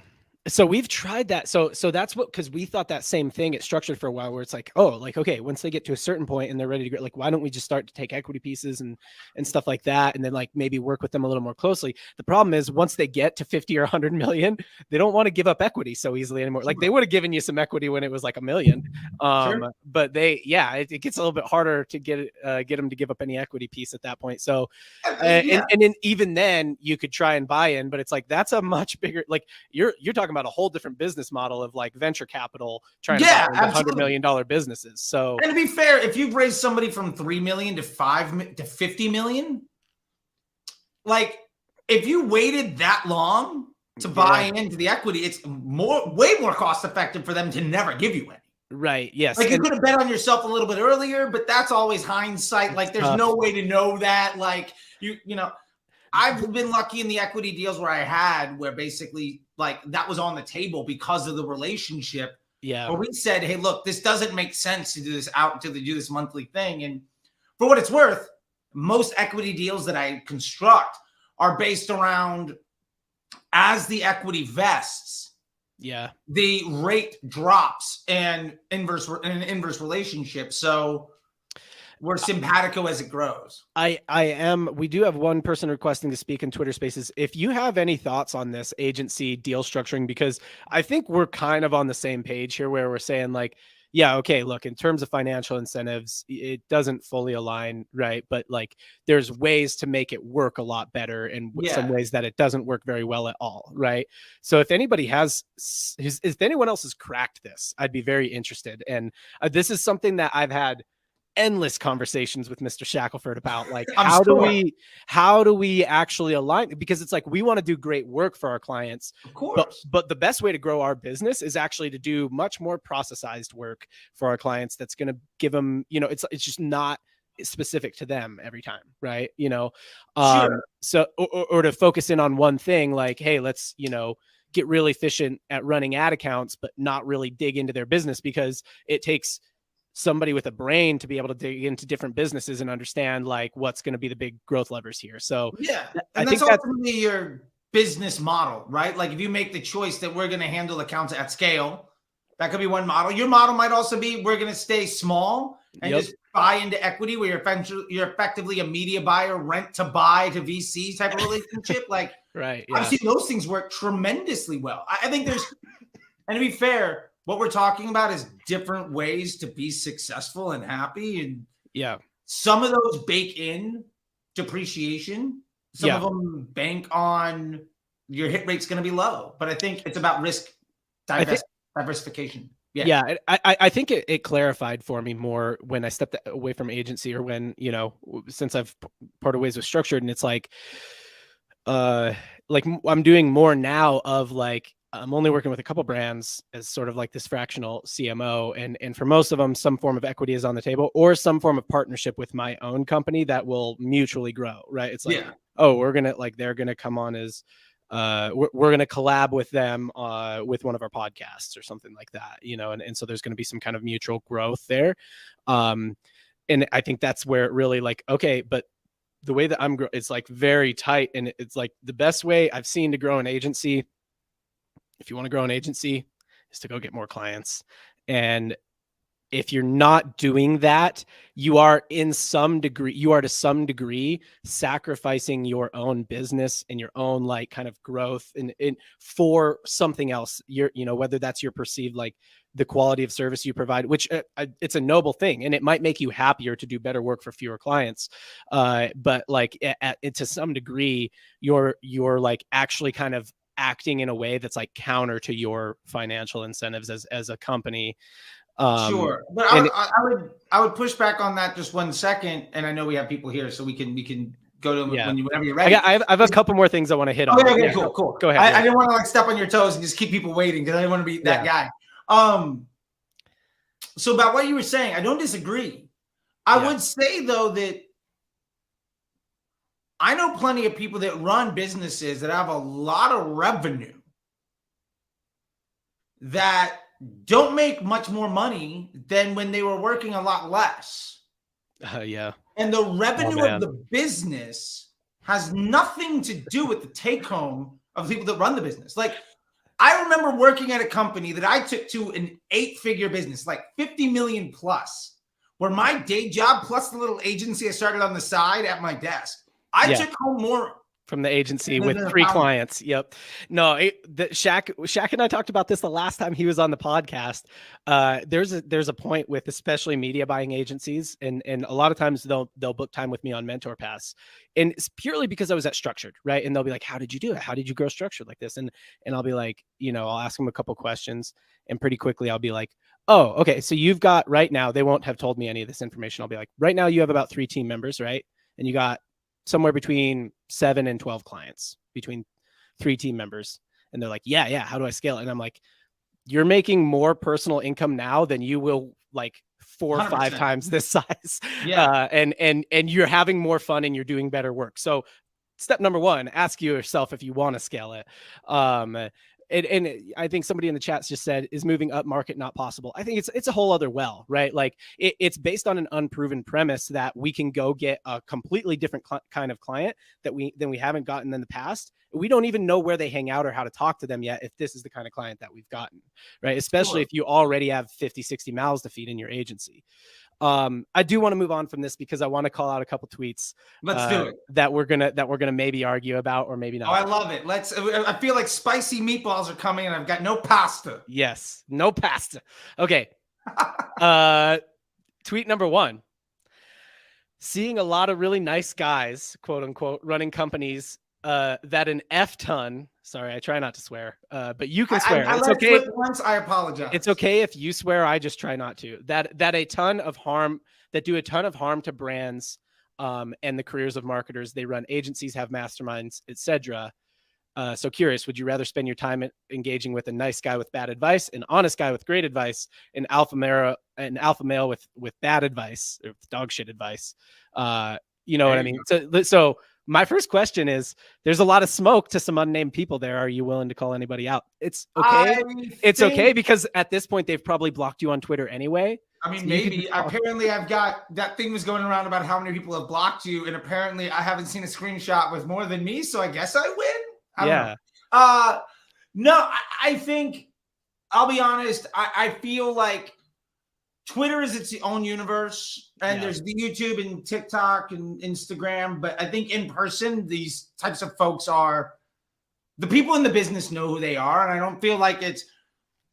So we've tried that. So that's because we thought that same thing. It's structured for a while where it's like, okay, once they get to a certain point and they're ready to go, like, why don't we just start to take equity pieces and stuff like that, and then like maybe work with them a little more closely. The problem is once they get to 50 or 100 million, they don't want to give up equity so easily anymore. Like they would have given you some equity when it was like $1 million, but it gets a little bit harder to get them to give up any equity piece at that point. So, and then even then you could try and buy in, but it's like that's a much bigger. Like you're talking about a whole different business model of like venture capital trying to buy $100 million businesses. So, and to be fair, if you've raised somebody from 3 million to 50 million, like if you waited that long to buy into the equity, it's way more cost effective for them to never give you any. Right. Yes. Like you could have bet on yourself a little bit earlier, but that's always hindsight. Like there's no way to know that. Like I've been lucky in the equity deals where basically like that was on the table because of the relationship. Yeah. Where we said, hey, look, this doesn't make sense to do this monthly thing. And for what it's worth, most equity deals that I construct are based around as the equity vests. Yeah. The rate drops and inverse relationship. So we're simpatico as it grows. We do have one person requesting to speak in Twitter Spaces. If you have any thoughts on this agency deal structuring, because I think we're kind of on the same page here where we're saying like, yeah, okay, look, in terms of financial incentives, it doesn't fully align, right? But like there's ways to make it work a lot better and some ways that it doesn't work very well at all, right? So if anybody if anyone else has cracked this, I'd be very interested. And this is something that I've had endless conversations with Mr. Shackelford about, like how do we actually align, because it's like we want to do great work for our clients, of course, but the best way to grow our business is actually to do much more processized work for our clients that's going to give them, it's just not specific to them every time, right? So or to focus in on one thing, like, hey, let's get really efficient at running ad accounts but not really dig into their business, because it takes somebody with a brain to be able to dig into different businesses and understand like what's going to be the big growth levers here. So and that's ultimately your business model, right? Like if you make the choice that we're going to handle accounts at scale, that could be one model. Your model might also be we're going to stay small and just buy into equity, where you're effectively a media buyer, rent to buy to VCs type of relationship. Like, right? I've seen those things work tremendously well. I think there's, and to be fair, what we're talking about is different ways to be successful and happy. And some of those bake in depreciation. Some of them bank on your hit rate's going to be low. But I think it's about risk diversification. I think it clarified for me more when I stepped away from agency, or when, since I've parted ways with Structured, and it's like I'm doing more now of like, I'm only working with a couple brands as sort of like this fractional CMO. And for most of them, some form of equity is on the table, or some form of partnership with my own company that will mutually grow. Right. It's like, they're going to come on as, we're going to collab with them with one of our podcasts or something like that, and so there's going to be some kind of mutual growth there. And I think that's where it really like, okay, but the way that it's like very tight, and it's like the best way I've seen to grow an agency, if you want to grow an agency, is to go get more clients. And if you're not doing that, you are to some degree sacrificing your own business and your own like kind of growth and for something else. Whether that's your perceived like the quality of service you provide, which it's a noble thing, and it might make you happier to do better work for fewer clients. But like to some degree, you're like actually kind of acting in a way that's like counter to your financial incentives as a company. Sure, but I would push back on that just 1 second, and I know we have people here, so we can go to them whenever you're ready. I have a couple more things I want to hit on. Okay, cool. Go ahead. I didn't want to like step on your toes and just keep people waiting, because I didn't want to be that guy. So about what you were saying, I don't disagree. I would say though that I know plenty of people that run businesses that have a lot of revenue that don't make much more money than when they were working a lot less. And the revenue of the business has nothing to do with the take home of the people that run the business. Like, I remember working at a company that I took to an 8-figure business, like 50 million plus, where my day job plus the little agency I started on the side at my desk, I took home more from the agency with 3 clients. Yep. No, Shaq and I talked about this the last time he was on the podcast. There's a point with especially media buying agencies, and a lot of times they'll book time with me on Mentor Pass, and it's purely because I was at Structured, right? And they'll be like, "How did you do it? How did you grow Structured like this?" And I'll be like, I'll ask them a couple questions, and pretty quickly I'll be like, "Oh, okay. So you've got right now." They won't have told me any of this information. I'll be like, "Right now you have about 3 team members, right? And you got somewhere between 7 and 12 clients, between 3 team members." And they're like, yeah. How do I scale it? And I'm like, you're making more personal income now than you will like 4 or 5 times this size. And you're having more fun and you're doing better work. So step number 1, ask yourself if you want to scale it. And I think somebody in the chat just said, is moving up market not possible? I think it's a whole other well, right? Like it's based on an unproven premise that we can go get a completely different kind of client than we haven't gotten in the past. We don't even know where they hang out or how to talk to them yet if this is the kind of client that we've gotten, right? Especially if you already have 50, 60 mouths to feed in your agency. I do want to move on from this because I want to call out a couple tweets. Let's do it. That we're gonna maybe argue about or maybe not. Oh, I love it. I feel like spicy meatballs are coming and I've got no pasta. Yes, no pasta. Okay. Tweet number 1. Seeing a lot of really nice guys, quote unquote, running companies that an F ton. Sorry, I try not to swear, but you can swear. I it's let okay. it slip once. I apologize. It's okay if you swear. I just try not to. That a ton of harm, that do a ton of harm to brands and the careers of marketers. They run agencies, have masterminds, etc. So curious, would you rather spend your time engaging with a nice guy with bad advice, an honest guy with great advice, an alpha male with bad advice, or dog shit advice? You know what I mean? So my first question is, there's a lot of smoke to some unnamed people there. Are you willing to call anybody out? It's okay. It's okay because at this point they've probably blocked you on Twitter anyway. I mean, so maybe. Apparently, I've got that thing was going around about how many people have blocked you, and apparently I haven't seen a screenshot with more than me, so I guess I win. I don't know. No, I think, I'll be honest, I feel like Twitter is its own universe, and there's the YouTube and TikTok and Instagram, but I think in person, these types of folks are, the people in the business know who they are, and I don't feel like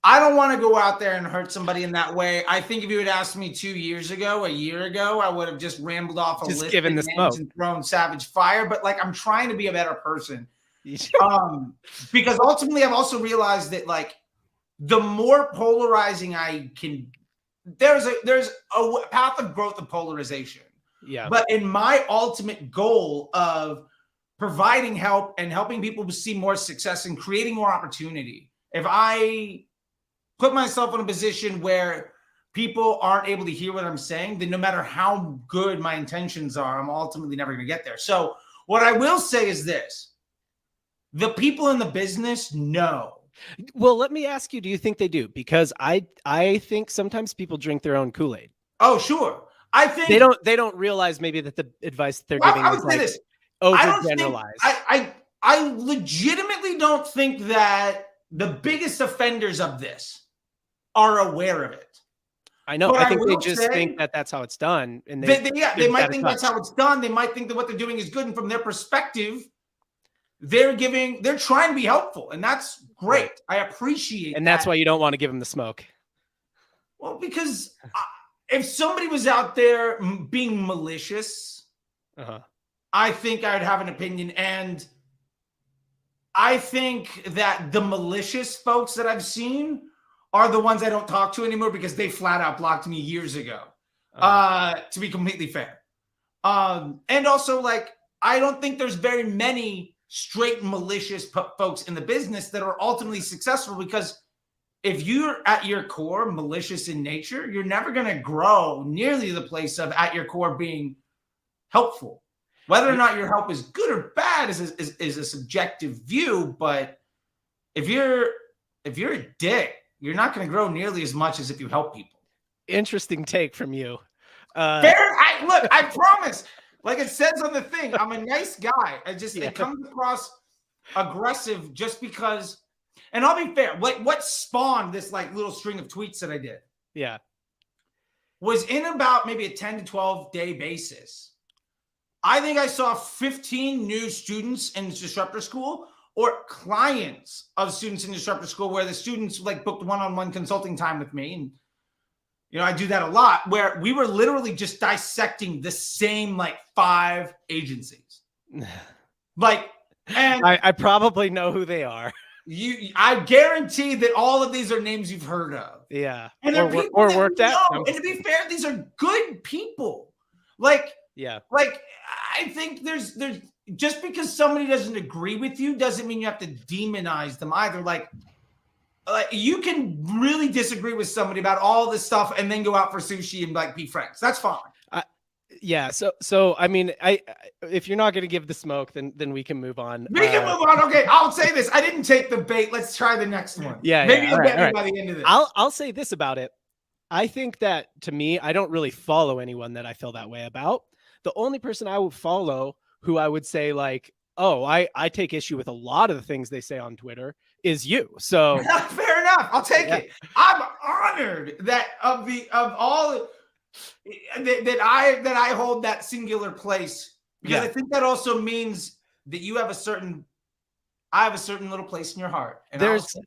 I don't want to go out there and hurt somebody in that way. I think if you had asked me a year ago, I would have just rambled off a list given the smoke and thrown savage fire, but like, I'm trying to be a better person. Because ultimately I've also realized that like the more polarizing I can, there's a path of growth of polarization. Yeah. But in my ultimate goal of providing help and helping people see more success and creating more opportunity, if I put myself in a position where people aren't able to hear what I'm saying, then no matter how good my intentions are, I'm ultimately never going to get there. So what I will say is this. The people in the business know. Well, let me ask you, do you think they do? Because I think sometimes people drink their own Kool-Aid. Oh, sure. I think they don't realize maybe that the advice they're giving is like overgeneralized. I legitimately don't think that the biggest offenders of this are aware of it. I know. I think they just think that that's how it's done. And they might think that's how it's done. They might think that what they're doing is good. And from their perspective, they're trying to be helpful, and that's great. I appreciate that. And that's why you don't want to give them the smoke. Well, because if somebody was out there being malicious, I think I'd have an opinion. And I think that the malicious folks that I've seen are the ones I don't talk to anymore because they flat out blocked me years ago, to be completely fair. And also, like, I don't think there's very many straight malicious folks in the business that are ultimately successful, because if you're at your core malicious in nature, you're never going to grow nearly the place of at your core being helpful. Whether or not your help is good or bad is a subjective view, but if you're a dick, you're not going to grow nearly as much as if you help people. Interesting take from you. Fair. I promise. Like it says on the thing, I'm a nice guy. It comes across aggressive just because. And I'll be fair. What spawned this like little string of tweets that I did? Yeah, was in about maybe a 10 to 12 day basis. I think I saw 15 new students in Disruptor School, or clients of students in Disruptor School, where the students like booked one-on-one consulting time with me. And, you know, I do that a lot, where we were literally just dissecting the same like 5 agencies. Like, and I probably know who they are. I guarantee that all of these are names you've heard of. Yeah. And or worked at. And to be fair, these are good people. Like, yeah. Like, I think there's just because somebody doesn't agree with you doesn't mean you have to demonize them either. Like you can really disagree with somebody about all this stuff and then go out for sushi and like be friends. That's fine. Yeah. So I mean, if you're not going to give the smoke, then we can move on. We can move on. Okay. I'll say this. I didn't take the bait. Let's try the next one. Yeah. Maybe you'll get me by the end of this. I'll say this about it. I think that, to me, I don't really follow anyone that I feel that way about. The only person I would follow who I would say like, oh, I take issue with a lot of the things they say on Twitter is you. So fair enough. I'll take it. I'm honored that of all that I hold that singular place, because I think that also means that you have I have a certain little place in your heart. And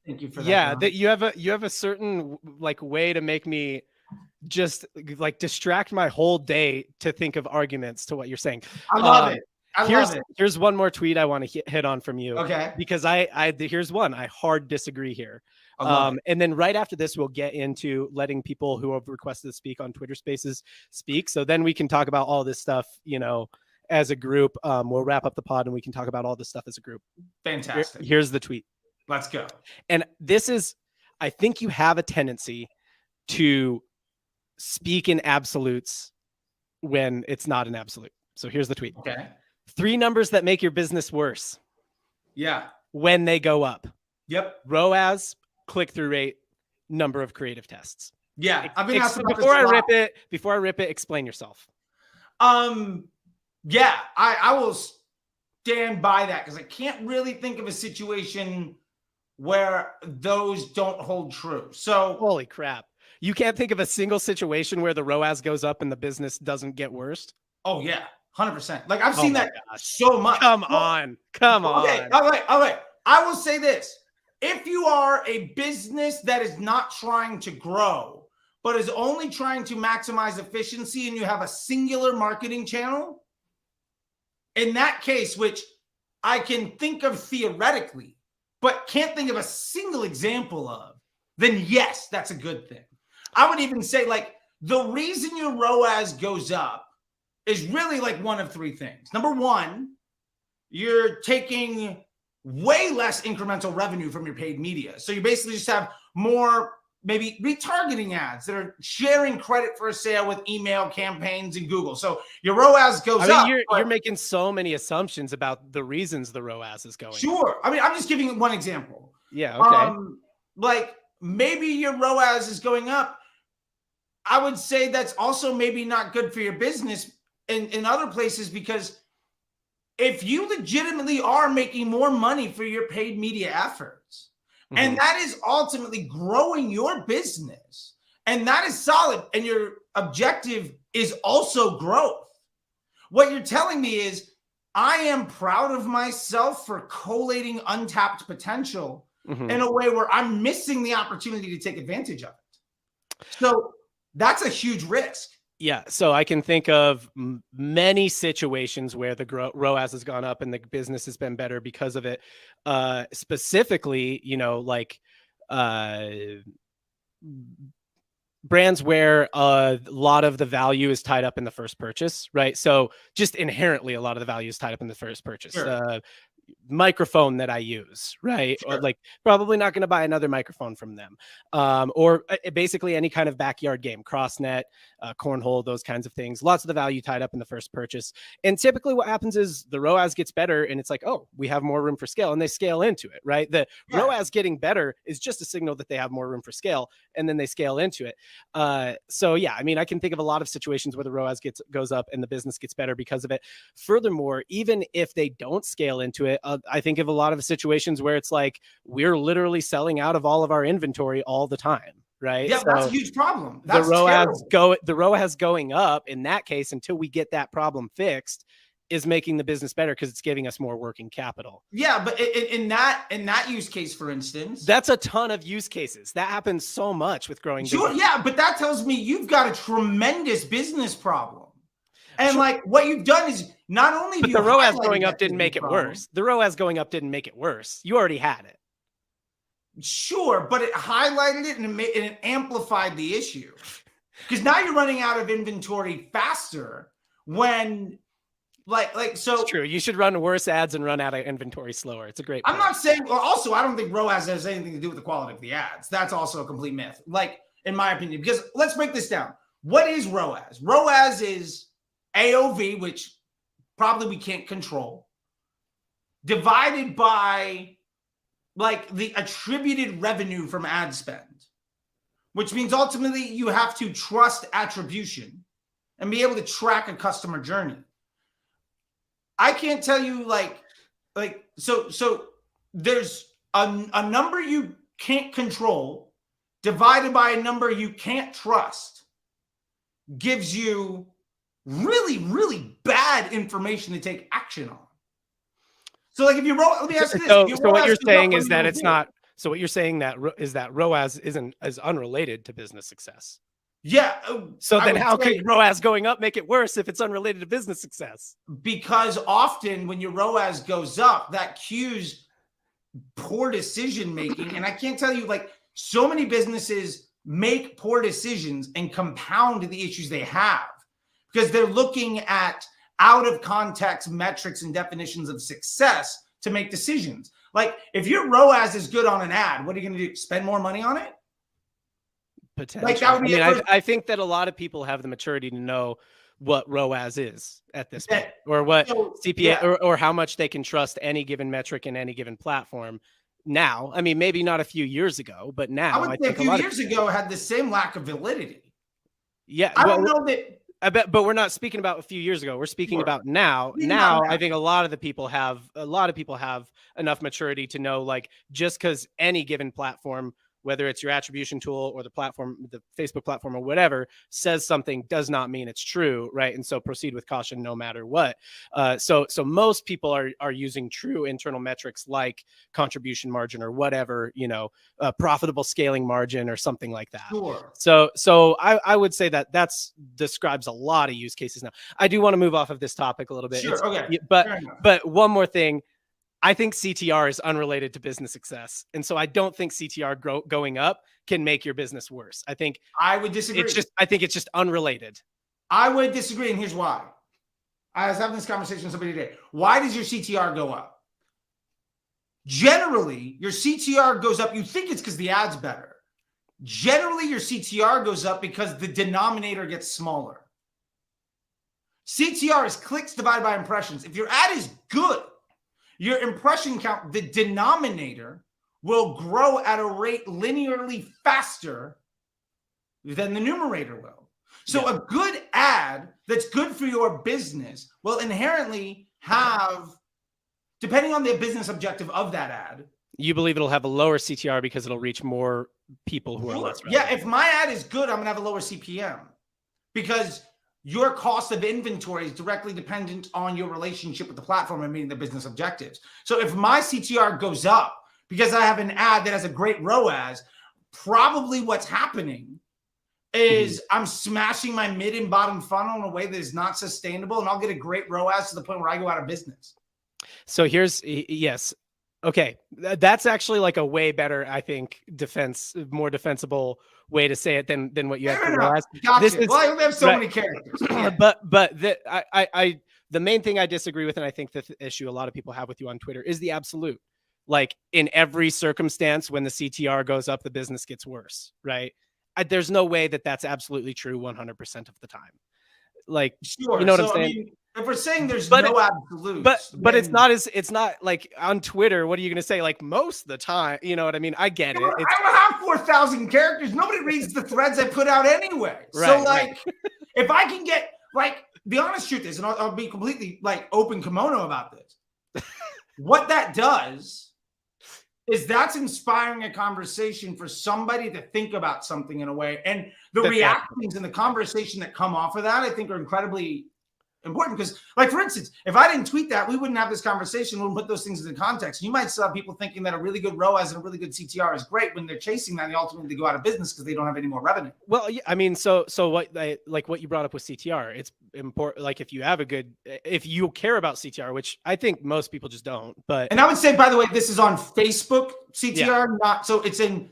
thank you for that. Yeah, that you have a certain like way to make me just like distract my whole day to think of arguments to what you're saying. I love it. Here's one more tweet I want to hit on from you. Okay. Because here's one. I hard disagree here. And then right after this, we'll get into letting people who have requested to speak on Twitter Spaces speak. So then we can talk about all this stuff, as a group. We'll wrap up the pod and we can talk about all this stuff as a group. Fantastic. Here's the tweet. Let's go. And this is, I think you have a tendency to speak in absolutes when it's not an absolute. So here's the tweet. Okay. 3 numbers that make your business worse. Yeah. When they go up. Yep. ROAS, click-through rate, number of creative tests. Yeah. I've been asked about before I rip it, explain yourself. Yeah, I will stand by that because I can't really think of a situation where those don't hold true. So holy crap. You can't think of a single situation where the ROAS goes up and the business doesn't get worse? Oh, yeah. 100%. Like I've seen that so much. Come on. Okay. All right. I will say this. If you are a business that is not trying to grow, but is only trying to maximize efficiency and you have a singular marketing channel, in that case, which I can think of theoretically, but can't think of a single example of, then yes, that's a good thing. I would even say like the reason your ROAS goes up is really like one of 3 things. Number one, you're taking way less incremental revenue from your paid media. So you basically just have more maybe retargeting ads that are sharing credit for a sale with email campaigns and Google. So your ROAS goes up. You're making so many assumptions about the reasons the ROAS is going. Sure. I mean, I'm just giving one example. Yeah. Okay. Like maybe your ROAS is going up. I would say that's also maybe not good for your business in other places, because if you legitimately are making more money for your paid media efforts, and that is ultimately growing your business, and that is solid, and your objective is also growth, what you're telling me is I am proud of myself for collating untapped potential in a way where I'm missing the opportunity to take advantage of it. So that's a huge risk. Yeah, so I can think of many situations where the ROAS has gone up and the business has been better because of it. Specifically, brands where a lot of the value is tied up in the first purchase, right? So just inherently, a lot of the value is tied up in the first purchase. Sure. Microphone that I use, right? Sure. Or like probably not going to buy another microphone from them. Or basically any kind of backyard game, crossnet, cornhole, those kinds of things. Lots of the value tied up in the first purchase. And typically what happens is the ROAS gets better and it's like, oh, we have more room for scale, and they scale into it, right? The ROAS getting better is just a signal that they have more room for scale, and then they scale into it. So yeah, I mean, I can think of a lot of situations where the ROAS goes up and the business gets better because of it. Furthermore, even if they don't scale into it, I think of a lot of situations where it's like we're literally selling out of all of our inventory all the time, right? Yeah, so that's a huge problem. That's the ROAS going up in that case until we get that problem fixed is making the business better because it's giving us more working capital. Yeah, but in that use case, for instance, that's a ton of use cases. That happens so much with growing business. Sure, yeah, but that tells me you've got a tremendous business problem. And like what you've done is not only the ROAS going up didn't make it worse. The ROAS going up didn't make it worse. You already had it. Sure, but it highlighted it and it amplified the issue. Because now you're running out of inventory faster when so. It's true. You should run worse ads and run out of inventory slower. It's a great point. I'm not saying, well, also, I don't think ROAS has anything to do with the quality of the ads. That's also a complete myth, in my opinion, because let's break this down. What is ROAS? ROAS is AOV, which probably we can't control, divided by the attributed revenue from ad spend, which means ultimately you have to trust attribution and be able to track a customer journey. I can't tell you so there's a number you can't control divided by a number you can't trust gives you really, really bad information to take action on. So if you roll, let me ask you this. So what you're saying is that it's not, so what you're saying is that ROAS isn't as unrelated to business success. Yeah. So then how could ROAS going up make it worse if it's unrelated to business success? Because often when your ROAS goes up, that cues poor decision making. And I can't tell you, like, so many businesses make poor decisions and compound the issues they have because they're looking at out of context metrics and definitions of success to make decisions. Like, if your ROAS is good on an ad, what are you going to do? Spend more money on it? Potentially. Like, that would be I think that a lot of people have the maturity to know what ROAS is at this point, or what CPA, or how much they can trust any given metric in any given platform. Now, I mean, maybe not a few years ago, but now I would think a few years ago had the same lack of validity. Yeah, I don't know that. I bet, but we're not speaking about a few years ago. We're speaking about now. Now, I think a lot of people have enough maturity to know, like, just because any given platform, whether it's your attribution tool or the platform, the Facebook platform or whatever, says something does not mean it's true, right? And so proceed with caution no matter what. So most people are using true internal metrics like contribution margin or whatever, profitable scaling margin or something like that. Sure. So I would say that describes a lot of use cases now. I do want to move off of this topic a little bit. Sure. Okay. But one more thing. I think CTR is unrelated to business success. And so I don't think CTR going up can make your business worse. I would disagree. I think it's just unrelated. I would disagree. And here's why. I was having this conversation with somebody today. Why does your CTR go up? Generally, your CTR goes up. You think it's because the ad's better. Generally, your CTR goes up because the denominator gets smaller. CTR is clicks divided by impressions. If your ad is good, your impression count, the denominator, will grow at a rate linearly faster than the numerator will. So a good ad that's good for your business will inherently have, depending on the business objective of that ad. You believe it'll have a lower CTR because it'll reach more people who are less relevant. Yeah, if my ad is good, I'm going to have a lower CPM because your cost of inventory is directly dependent on your relationship with the platform and meeting the business objectives. So if my CTR goes up because I have an ad that has a great ROAS, probably what's happening is I'm smashing my mid and bottom funnel in a way that is not sustainable, and I'll get a great ROAS to the point where I go out of business. So yes. Okay. That's actually like a way better, I think, more defensible way to say it than what you have to realize. Gotcha. Well, I have so many characters. Yeah. But the main thing I disagree with, and I think the issue a lot of people have with you on Twitter, is the absolute. Like, in every circumstance, when the CTR goes up, the business gets worse, right? There's no way that that's absolutely true 100% of the time. Like, sure. You know what I'm saying? I mean, if we're saying there's no absolutes, but it's not like on Twitter. What are you going to say? Like, most of the time, you know what I mean? I get it. I don't have 4,000 characters. Nobody reads the threads I put out anyway. Right, so like, if I can get, like, the honest truth is, and I'll be completely like open kimono about this. What that does is that's inspiring a conversation for somebody to think about something in a way. And the reactions and the conversation that come off of that, I think, are incredibly important. Because, like, for instance, if I didn't tweet that, we wouldn't have this conversation. We wouldn't put those things into context. You might still have people thinking that a really good ROAS and a really good CTR is great when they're chasing that and they ultimately go out of business because they don't have any more revenue. Well, yeah, I mean, so what you brought up with CTR, it's important. Like, if you care about CTR, which I think most people just don't. And I would say, by the way, this is on Facebook CTR, not so it's in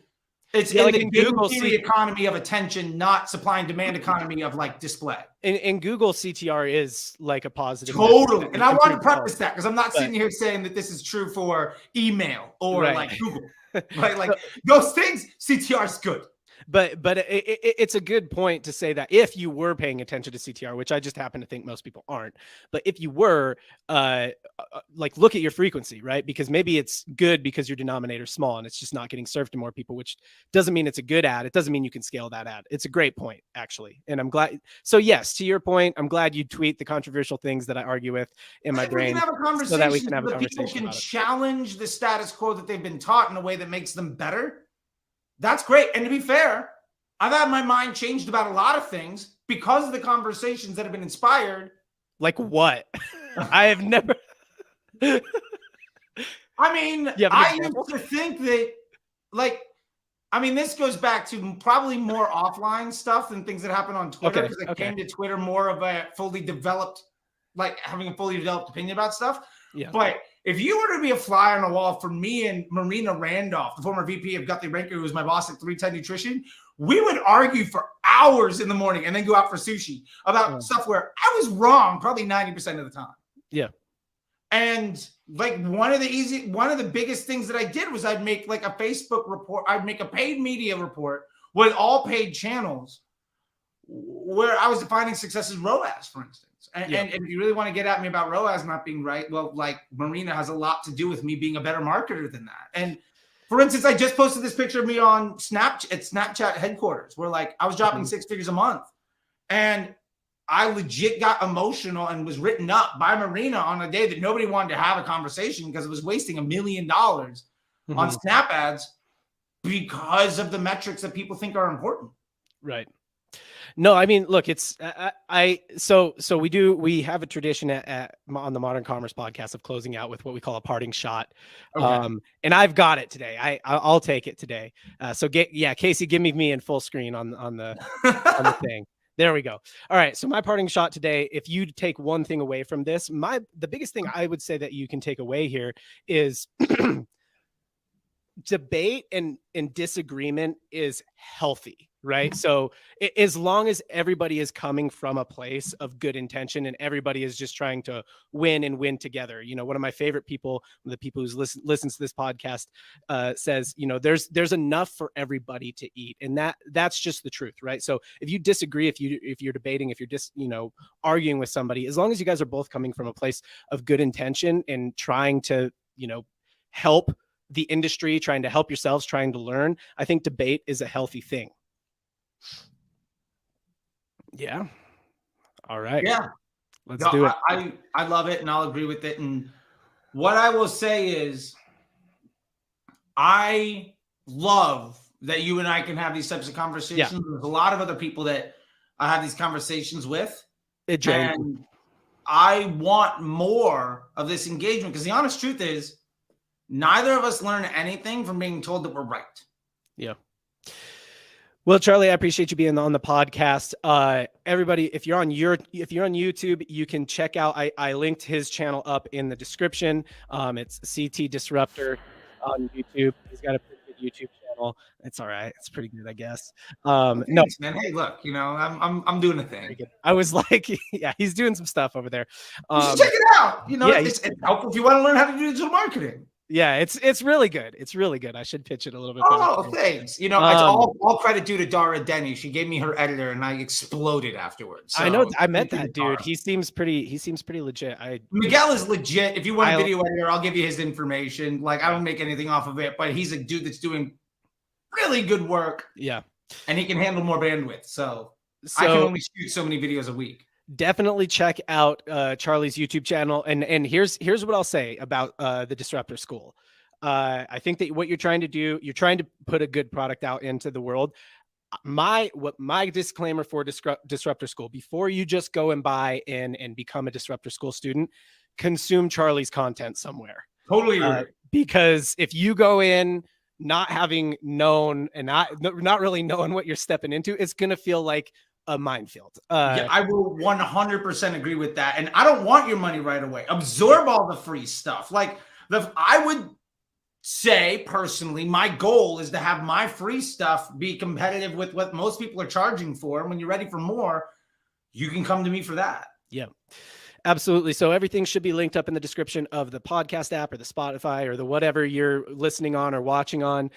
like the Google economy of attention, not supply and demand economy of like display. In Google, CTR is like a positive. Totally. And I want to preface that because I'm not sitting here saying that this is true for email or like Google. Right? Like, those things, CTR is good. But it's a good point to say that if you were paying attention to CTR, which I just happen to think most people aren't, but if you were, like, look at your frequency, right? Because maybe it's good because your denominator is small and it's just not getting served to more people, which doesn't mean it's a good ad. It doesn't mean you can scale that ad. It's a great point, actually. And I'm glad. So yes, to your point, I'm glad you tweet the controversial things that I argue with in my brain. We can have a conversation so that we can have a conversation. People can challenge the status quo that they've been taught in a way that makes them better. That's great. And to be fair, I've had my mind changed about a lot of things because of the conversations that have been inspired. Like what? I have never. I mean, I used to think that, like, I mean, this goes back to probably more offline stuff than things that happen on Twitter, because I came to Twitter more of a fully developed, like having a fully developed opinion about stuff. Yeah. But if you were to be a fly on the wall for me and Marina Randolph, the former VP of Guthrie Ranker, who was my boss at 310 Nutrition, we would argue for hours in the morning and then go out for sushi about stuff where I was wrong probably 90% of the time. Yeah. And like one of the biggest things that I did was I'd make like a Facebook report. I'd make a paid media report with all paid channels where I was defining success as ROAS, for instance. And if you really want to get at me about ROAS not being right, well, like Marina has a lot to do with me being a better marketer than that. And for instance, I just posted this picture of me on Snapchat headquarters where like I was dropping 6 figures a month. And I legit got emotional and was written up by Marina on a day that nobody wanted to have a conversation because it was wasting $1 million on Snap ads because of the metrics that people think are important. Right. No, I mean, look, it's so we have a tradition on the Modern Commerce podcast of closing out with what we call a parting shot. Okay. And I've got it today. I'll take it today. Casey, give me in full screen on the on the thing. There we go. All right. So my parting shot today, if you take one thing away from this, the biggest thing I would say that you can take away here is debate and disagreement is healthy, right? So as long as everybody is coming from a place of good intention and everybody is just trying to win and win together. You know, one of my favorite people, the people who listens to this podcast says, you know, there's enough for everybody to eat. And that's just the truth, right? So if you disagree, if you're debating, if you're just, you know, arguing with somebody, as long as you guys are both coming from a place of good intention and trying to, you know, help the industry, trying to help yourselves, trying to learn, I think debate is a healthy thing. Yeah. All right. Yeah. Let's do it. I love it and I'll agree with it. And what I will say is I love that you and I can have these types of conversations. Yeah. There's a lot of other people that I have these conversations with. And I want more of this engagement because the honest truth is neither of us learn anything from being told that we're right. Yeah. Well, Charlie, I appreciate you being on the podcast. Everybody, if you're on YouTube, you can check out. I linked his channel up in the description. It's CT Disruptor on YouTube. He's got a pretty good YouTube channel. It's all right. It's pretty good, I guess. No, man. Hey, look, you know, I'm doing a thing. I was like, yeah, he's doing some stuff over there. Check it out. You know, it's helpful if you want to learn how to do digital marketing. Yeah, it's really good. It's really good. I should pitch it a little bit better. Oh, thanks. You know, it's all credit due to Dara Denny. She gave me her editor, and I exploded afterwards. So I know. I met that dude. He seems pretty legit. Miguel is legit. If you want a video editor, I'll give you his information. Like, I don't make anything off of it, but he's a dude that's doing really good work. Yeah, and he can handle more bandwidth. So I can only shoot so many videos a week. Definitely check out Charlie's YouTube channel. And here's what I'll say about the Disruptor School. I think that what you're trying to do, you're trying to put a good product out into the world. My disclaimer for Disruptor School, before you just go and buy in and become a Disruptor School student, consume Charlie's content somewhere. Totally. Because if you go in not having known and not really knowing what you're stepping into, it's going to feel like a minefield. I will 100% agree with that. And I don't want your money right away. Absorb all the free stuff. Like I would say personally, my goal is to have my free stuff be competitive with what most people are charging for. And when you're ready for more, you can come to me for that. Yeah, absolutely. So everything should be linked up in the description of the podcast app or the Spotify or the whatever you're listening on or watching on.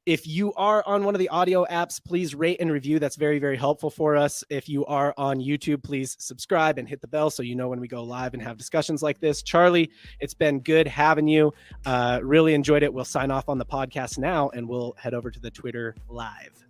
If you are on one of the audio apps, please rate and review. That's very, very helpful for us. If you are on YouTube, please subscribe and hit the bell so you know when we go live and have discussions like this. Charlie, it's been good having you. Really enjoyed it. We'll sign off on the podcast now and we'll head over to the Twitter live.